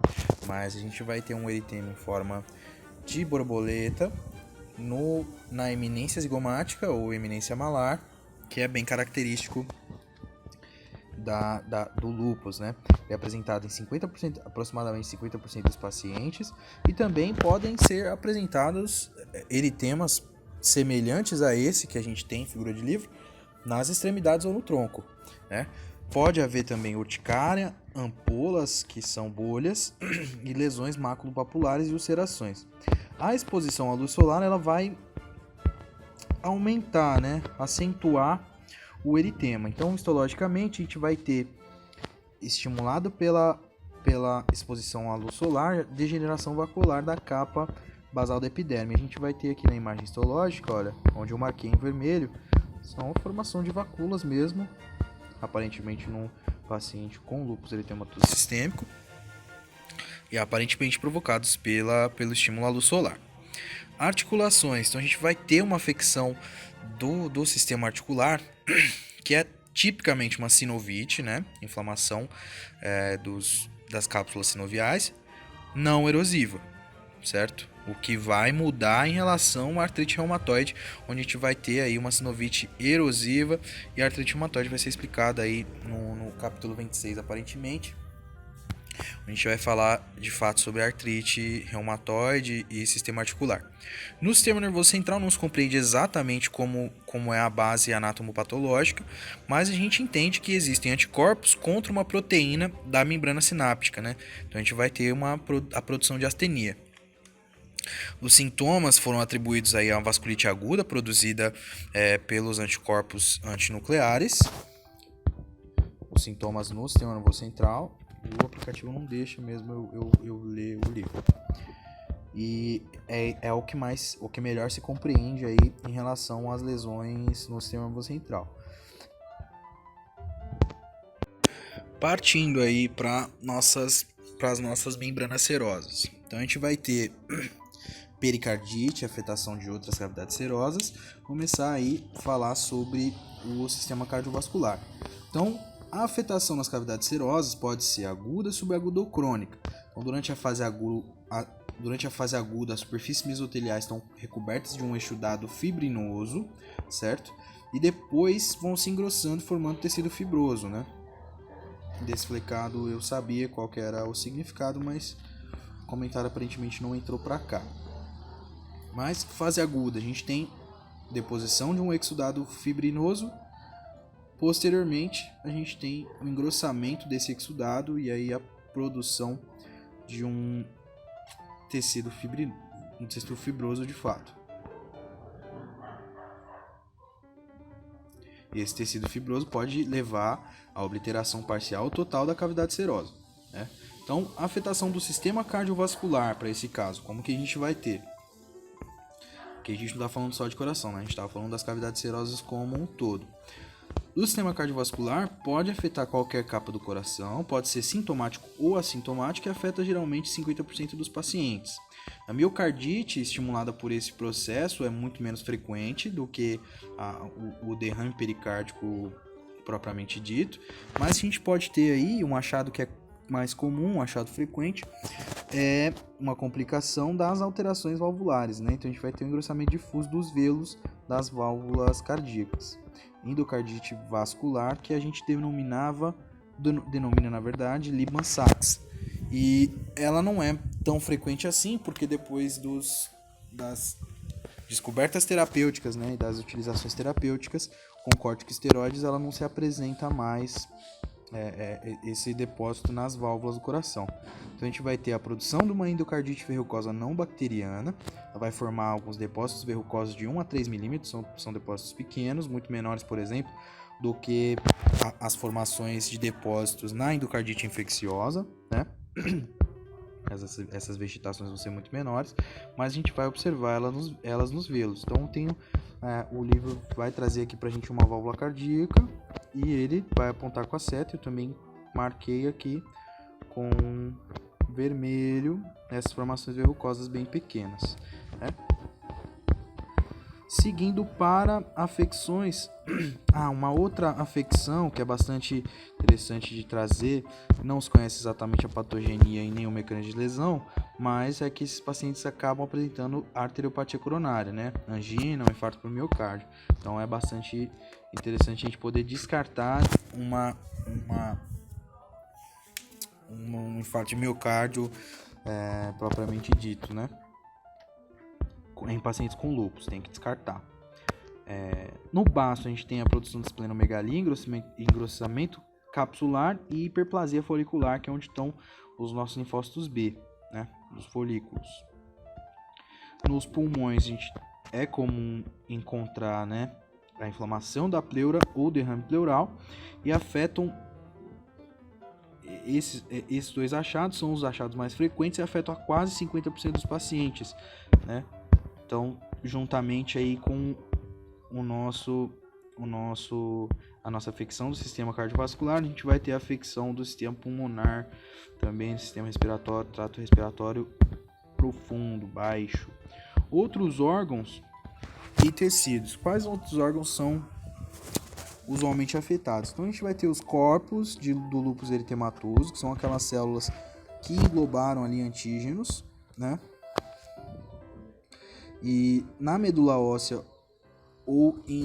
Mas a gente vai ter um eritema em forma de borboleta na eminência zigomática ou eminência malar, que é bem característico do lúpus, né? É apresentado em 50%, aproximadamente 50% dos pacientes, e também podem ser apresentados eritemas semelhantes a esse que a gente tem em figura de livro nas extremidades ou no tronco, né? Pode haver também urticária, ampolas, que são bolhas, e lesões maculopapulares e ulcerações. A exposição à luz solar ela vai aumentar, né? Acentuar o eritema. Então, histologicamente, a gente vai ter, estimulado pela exposição à luz solar, degeneração vacular da capa basal da epiderme. A gente vai ter aqui na imagem histológica, olha, onde eu marquei em vermelho, são a formação de vaculas mesmo, aparentemente num paciente com lúpus eritematoso sistêmico, e aparentemente provocados pelo estímulo à luz solar. Articulações, então a gente vai ter uma afecção do sistema articular, que é tipicamente uma sinovite, né? Inflamação das cápsulas sinoviais, não erosiva, certo? O que vai mudar em relação à artrite reumatoide, onde a gente vai ter aí uma sinovite erosiva, e a artrite reumatoide vai ser explicada aí no capítulo 26, aparentemente. A gente vai falar de fato sobre artrite reumatoide e sistema articular. No sistema nervoso central não se compreende exatamente como é a base anatomopatológica, mas a gente entende que existem anticorpos contra uma proteína da membrana sináptica, né? Então a gente vai ter a produção de astenia. Os sintomas foram atribuídos aí a uma vasculite aguda produzida pelos anticorpos antinucleares. Os sintomas no sistema nervoso central. O aplicativo não deixa mesmo eu ler o livro. E é o que melhor se compreende aí em relação às lesões no sistema nervoso central. Partindo aí para as nossas membranas serosas. Então a gente vai ter pericardite, afetação de outras cavidades serosas. Começar aí a falar sobre o sistema cardiovascular. Então, a afetação nas cavidades serosas pode ser aguda, subaguda ou crônica. Então, durante a fase aguda, as superfícies mesoteliais estão recobertas de um eixo dado fibrinoso, certo? E depois vão se engrossando, formando tecido fibroso, né? Desflecado, eu sabia qual que era o significado, mas o comentário aparentemente não entrou para cá. Mas fase aguda, a gente tem deposição de um exudado fibrinoso. Posteriormente, a gente tem o engrossamento desse exudado e aí a produção de um tecido fibroso de fato. E esse tecido fibroso pode levar à obliteração parcial ou total da cavidade serosa, né? Então, a afetação do sistema cardiovascular para esse caso, como que a gente vai ter? Porque a gente não está falando só de coração, né? A gente está falando das cavidades serosas como um todo. O sistema cardiovascular pode afetar qualquer capa do coração, pode ser sintomático ou assintomático e afeta geralmente 50% dos pacientes. A miocardite estimulada por esse processo é muito menos frequente do que o derrame pericárdico propriamente dito, mas a gente pode ter aí um achado que é mais comum, um achado frequente, é uma complicação das alterações valvulares, né? Então a gente vai ter um engrossamento difuso dos velos das válvulas cardíacas. Endocardite vascular, que a gente denomina na verdade Liebman-Sachs, e ela não é tão frequente assim, porque depois das descobertas terapêuticas, né, e das utilizações terapêuticas com corticosteroides, ela não se apresenta mais esse depósito nas válvulas do coração. Então a gente vai ter a produção de uma endocardite verrucosa não bacteriana, ela vai formar alguns depósitos verrucosos de 1 a 3 milímetros, são depósitos pequenos, muito menores, por exemplo, do que as formações de depósitos na endocardite infecciosa, né? Essas vegetações vão ser muito menores, mas a gente vai observar elas nos velos. Então o livro vai trazer aqui pra gente uma válvula cardíaca e ele vai apontar com a seta. Eu também marquei aqui com vermelho essas formações verrucosas bem pequenas, né? Seguindo para afecções, uma outra afecção que é bastante interessante de trazer, não se conhece exatamente a patogenia e nem o mecanismo de lesão, mas é que esses pacientes acabam apresentando arteriopatia coronária, né? Angina, um infarto por miocárdio. Então é bastante interessante a gente poder descartar um infarto de miocárdio propriamente dito, né? Em pacientes com lúpus, tem que descartar. No baço a gente tem a produção de esplenomegalia, engrossamento capsular e hiperplasia folicular, que é onde estão os nossos linfócitos B, né, os folículos. Nos pulmões a gente é comum encontrar, né, a inflamação da pleura ou derrame pleural, e afetam esses dois achados, são os achados mais frequentes e afetam a quase 50% dos pacientes, né? Então, juntamente aí com a nossa afecção do sistema cardiovascular, a gente vai ter a afecção do sistema pulmonar, também do sistema respiratório, trato respiratório profundo, baixo. Outros órgãos e tecidos. Quais outros órgãos são usualmente afetados? Então, a gente vai ter os corpos do lúpus eritematoso, que são aquelas células que englobaram ali antígenos, né? E na medula óssea ou em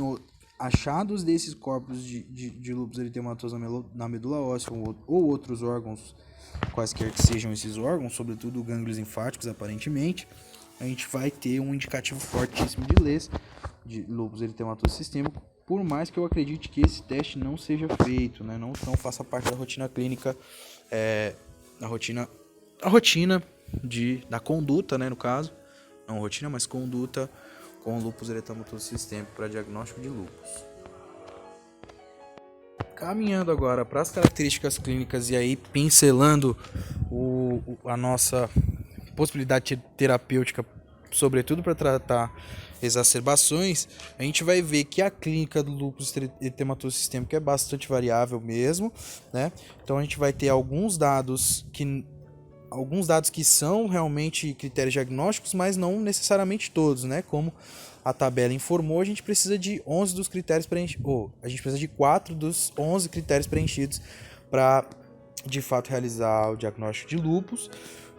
achados desses corpos de lúpus eritematoso na medula óssea ou outros órgãos, quaisquer que sejam esses órgãos, sobretudo gânglios linfáticos, aparentemente, a gente vai ter um indicativo fortíssimo de LES, de lúpus eritematoso sistêmico, por mais que eu acredite que esse teste não seja feito, né? Não faça parte da rotina clínica, da rotina da conduta, né, no caso. Não rotina, mas conduta com lúpus eritematoso sistêmico para diagnóstico de lúpus. Caminhando agora para as características clínicas e aí pincelando a nossa possibilidade terapêutica, sobretudo para tratar exacerbações, a gente vai ver que a clínica do lúpus eritematoso sistêmico é bastante variável mesmo, né? Então a gente vai ter alguns dados que são realmente critérios diagnósticos, mas não necessariamente todos, né? Como a tabela informou, a gente precisa de 11 dos critérios preenchidos, a gente precisa de 4 dos 11 critérios preenchidos para, de fato, realizar o diagnóstico de lúpus,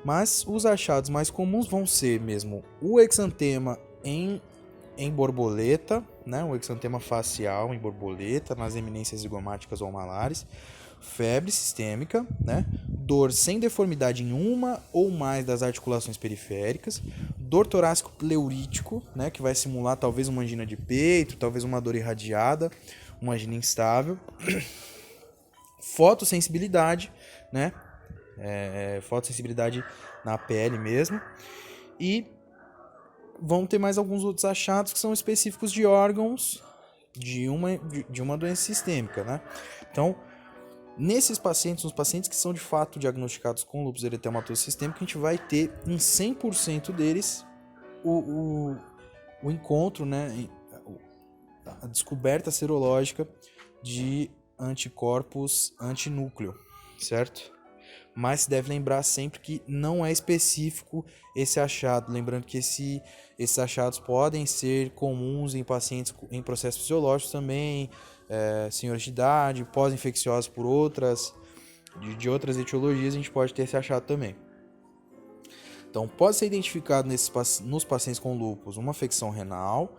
mas os achados mais comuns vão ser mesmo o exantema em borboleta, né? O exantema facial em borboleta, nas eminências zigomáticas ou malares, febre sistêmica, né? Dor sem deformidade em uma ou mais das articulações periféricas, dor torácico pleurítico, né? Que vai simular talvez uma angina de peito, talvez uma dor irradiada, uma angina instável, fotossensibilidade, né? Fotossensibilidade na pele mesmo, e vão ter mais alguns outros achados que são específicos de órgãos de uma doença sistêmica, né? Então, nos pacientes que são de fato diagnosticados com lúpus eritematoso sistêmico, a gente vai ter em 100% deles o encontro, né, a descoberta serológica de anticorpos antinúcleo, certo? Mas se deve lembrar sempre que não é específico esse achado. Lembrando que esses achados podem ser comuns em pacientes em processos fisiológicos também, senhores de idade, pós-infecciosos por de outras etiologias, a gente pode ter esse achado também. Então, pode ser identificado nos pacientes com lúpus uma afecção renal.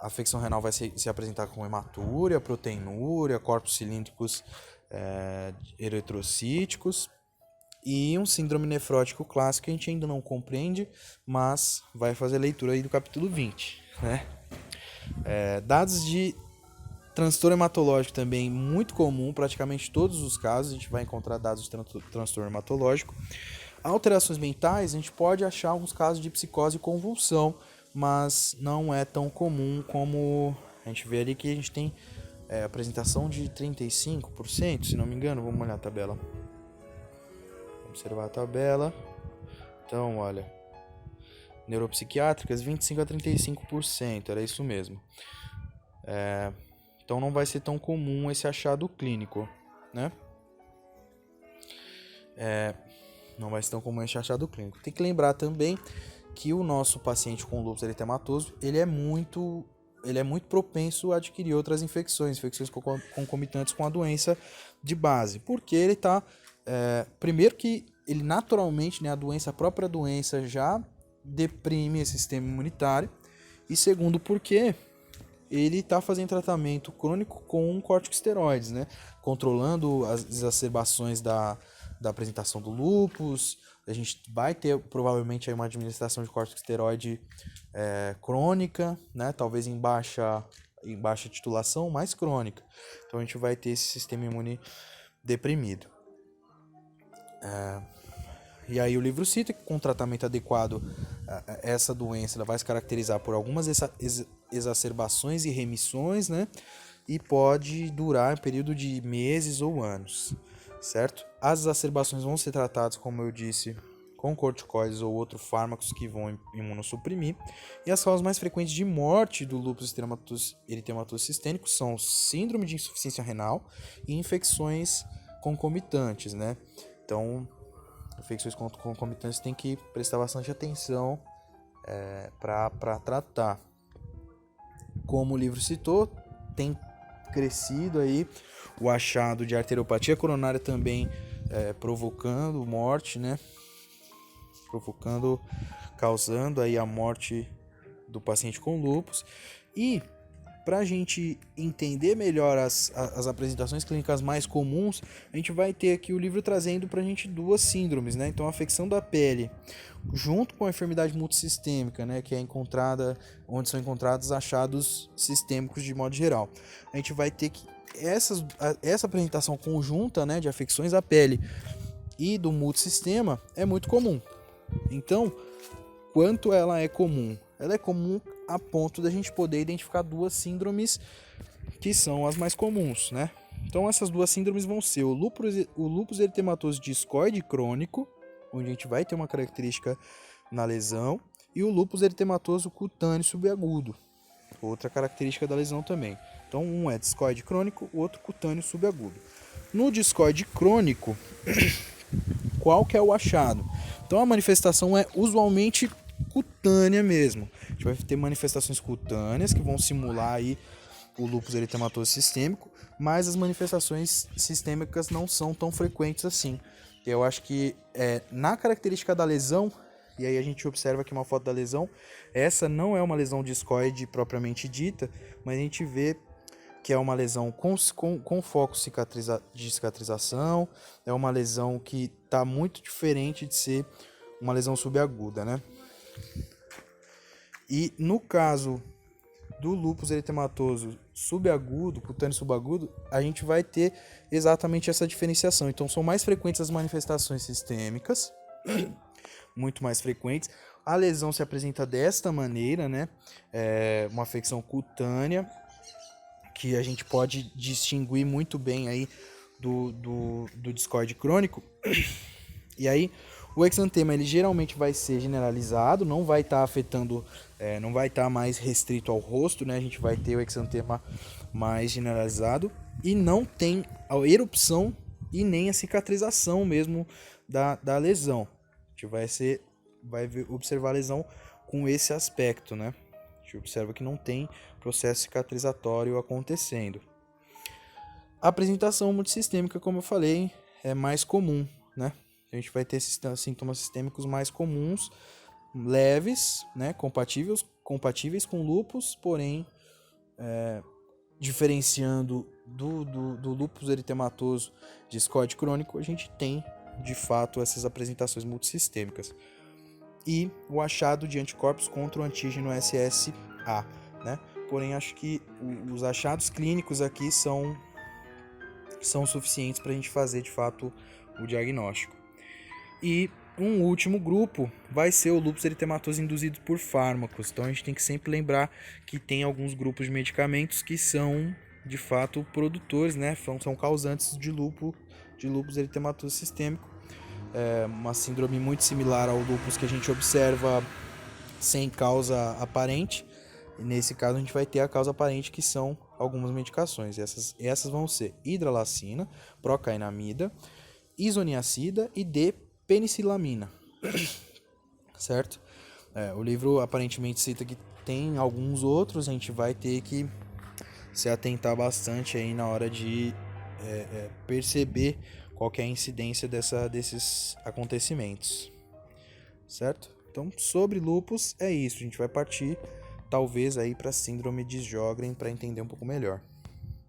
A afecção renal vai se apresentar com hematúria, proteinúria, corpos cilíndricos eritrocíticos, E um síndrome nefrótico clássico que a gente ainda não compreende, mas vai fazer a leitura aí do capítulo 20, né? Dados de transtorno hematológico também muito comum, praticamente todos os casos a gente vai encontrar dados de transtorno hematológico. Alterações mentais, a gente pode achar alguns casos de psicose e convulsão, mas não é tão comum como a gente vê ali que a gente tem apresentação de 35%, se não me engano. Vamos olhar a tabela. Vamos observar a tabela. Então, olha, neuropsiquiátricas 25 a 35%, era isso mesmo. Então não vai ser tão comum esse achado clínico, né? Não vai ser tão comum esse achado clínico. Tem que lembrar também que o nosso paciente com lúpus eritematoso, ele é muito propenso a adquirir outras infecções concomitantes com a doença de base, porque ele está, primeiro que ele naturalmente, né, a própria doença já deprime esse sistema imunitário, e segundo porque ele está fazendo tratamento crônico com corticosteroides, né, controlando as exacerbações da apresentação do lúpus. A gente vai ter provavelmente aí uma administração de corticosteroide crônica, né? Talvez em baixa titulação, mas crônica. Então a gente vai ter esse sistema imune deprimido. E aí o livro cita que com tratamento adequado essa doença ela vai se caracterizar por algumas exacerbações e remissões, né? E pode durar um período de meses ou anos, certo? As exacerbações vão ser tratadas, como eu disse, com corticoides ou outros fármacos que vão imunossuprimir. E as causas mais frequentes de morte do lúpus eritematoso sistêmico são síndrome de insuficiência renal e infecções concomitantes, né? Então, infecções concomitantes tem que prestar bastante atenção para tratar. Como o livro citou, tem crescido aí o achado de arteriopatia coronária também provocando morte, né? Causando aí a morte do paciente com lúpus. E para a gente entender melhor as apresentações clínicas mais comuns, a gente vai ter aqui o livro trazendo para a gente duas síndromes, né? Então, a afecção da pele, junto com a enfermidade multissistêmica, né? Que é encontrada, onde são encontrados achados sistêmicos de modo geral. A gente vai ter que essa apresentação conjunta, né, de afecções da pele e do multissistema é muito comum. Então, quanto ela é comum? Ela é comum a ponto da gente poder identificar duas síndromes que são as mais comuns, né? Então essas duas síndromes vão ser o lúpus eritematoso discoide crônico, onde a gente vai ter uma característica na lesão, e o lúpus eritematoso cutâneo subagudo, outra característica da lesão também. Então um é discoide crônico, o outro cutâneo subagudo. No discoide crônico, qual que é o achado? Então a manifestação é usualmente cutânea mesmo. A gente vai ter manifestações cutâneas que vão simular aí o lúpus eritematoso sistêmico, mas as manifestações sistêmicas não são tão frequentes assim. Eu acho que na característica da lesão, e aí a gente observa aqui uma foto da lesão, essa não é uma lesão discoide propriamente dita, mas a gente vê que é uma lesão com foco de cicatrização, é uma lesão que está muito diferente de ser uma lesão subaguda, né? E no caso do lúpus eritematoso subagudo, cutâneo subagudo, a gente vai ter exatamente essa diferenciação. Então são mais frequentes as manifestações sistêmicas, muito mais frequentes. A lesão se apresenta desta maneira, né? Uma afecção cutânea, que a gente pode distinguir muito bem aí do discoide crônico. E aí o exantema ele geralmente vai ser generalizado, não vai estar afetando, não vai estar mais restrito ao rosto, né? A gente vai ter o exantema mais generalizado e não tem a erupção e nem a cicatrização mesmo da lesão. A gente vai observar a lesão com esse aspecto, né? A gente observa que não tem processo cicatrizatório acontecendo. A apresentação multissistêmica, como eu falei, é mais comum, né? A gente vai ter sintomas sistêmicos mais comuns, leves, né? Compatíveis com lúpus, porém, diferenciando do lúpus eritematoso discoide crônico, a gente tem de fato, essas apresentações multissistêmicas. E o achado de anticorpos contra o antígeno SSA, né? Porém, acho que os achados clínicos aqui são suficientes para a gente fazer, de fato, o diagnóstico. E um último grupo vai ser o lúpus eritematoso induzido por fármacos. Então, a gente tem que sempre lembrar que tem alguns grupos de medicamentos que são, de fato, produtores, né? São causantes de lúpus eritematoso sistêmico. É uma síndrome muito similar ao lúpus que a gente observa sem causa aparente. E nesse caso a gente vai ter a causa aparente, que são algumas medicações. Essas vão ser hidralacina, procainamida, isoniazida e D-penicilamina. Certo? O livro aparentemente cita que tem alguns outros, a gente vai ter que se atentar bastante aí na hora de perceber qual que é a incidência desses acontecimentos, certo? Então, sobre lúpus é isso, a gente vai partir talvez aí para síndrome de Sjögren para entender um pouco melhor.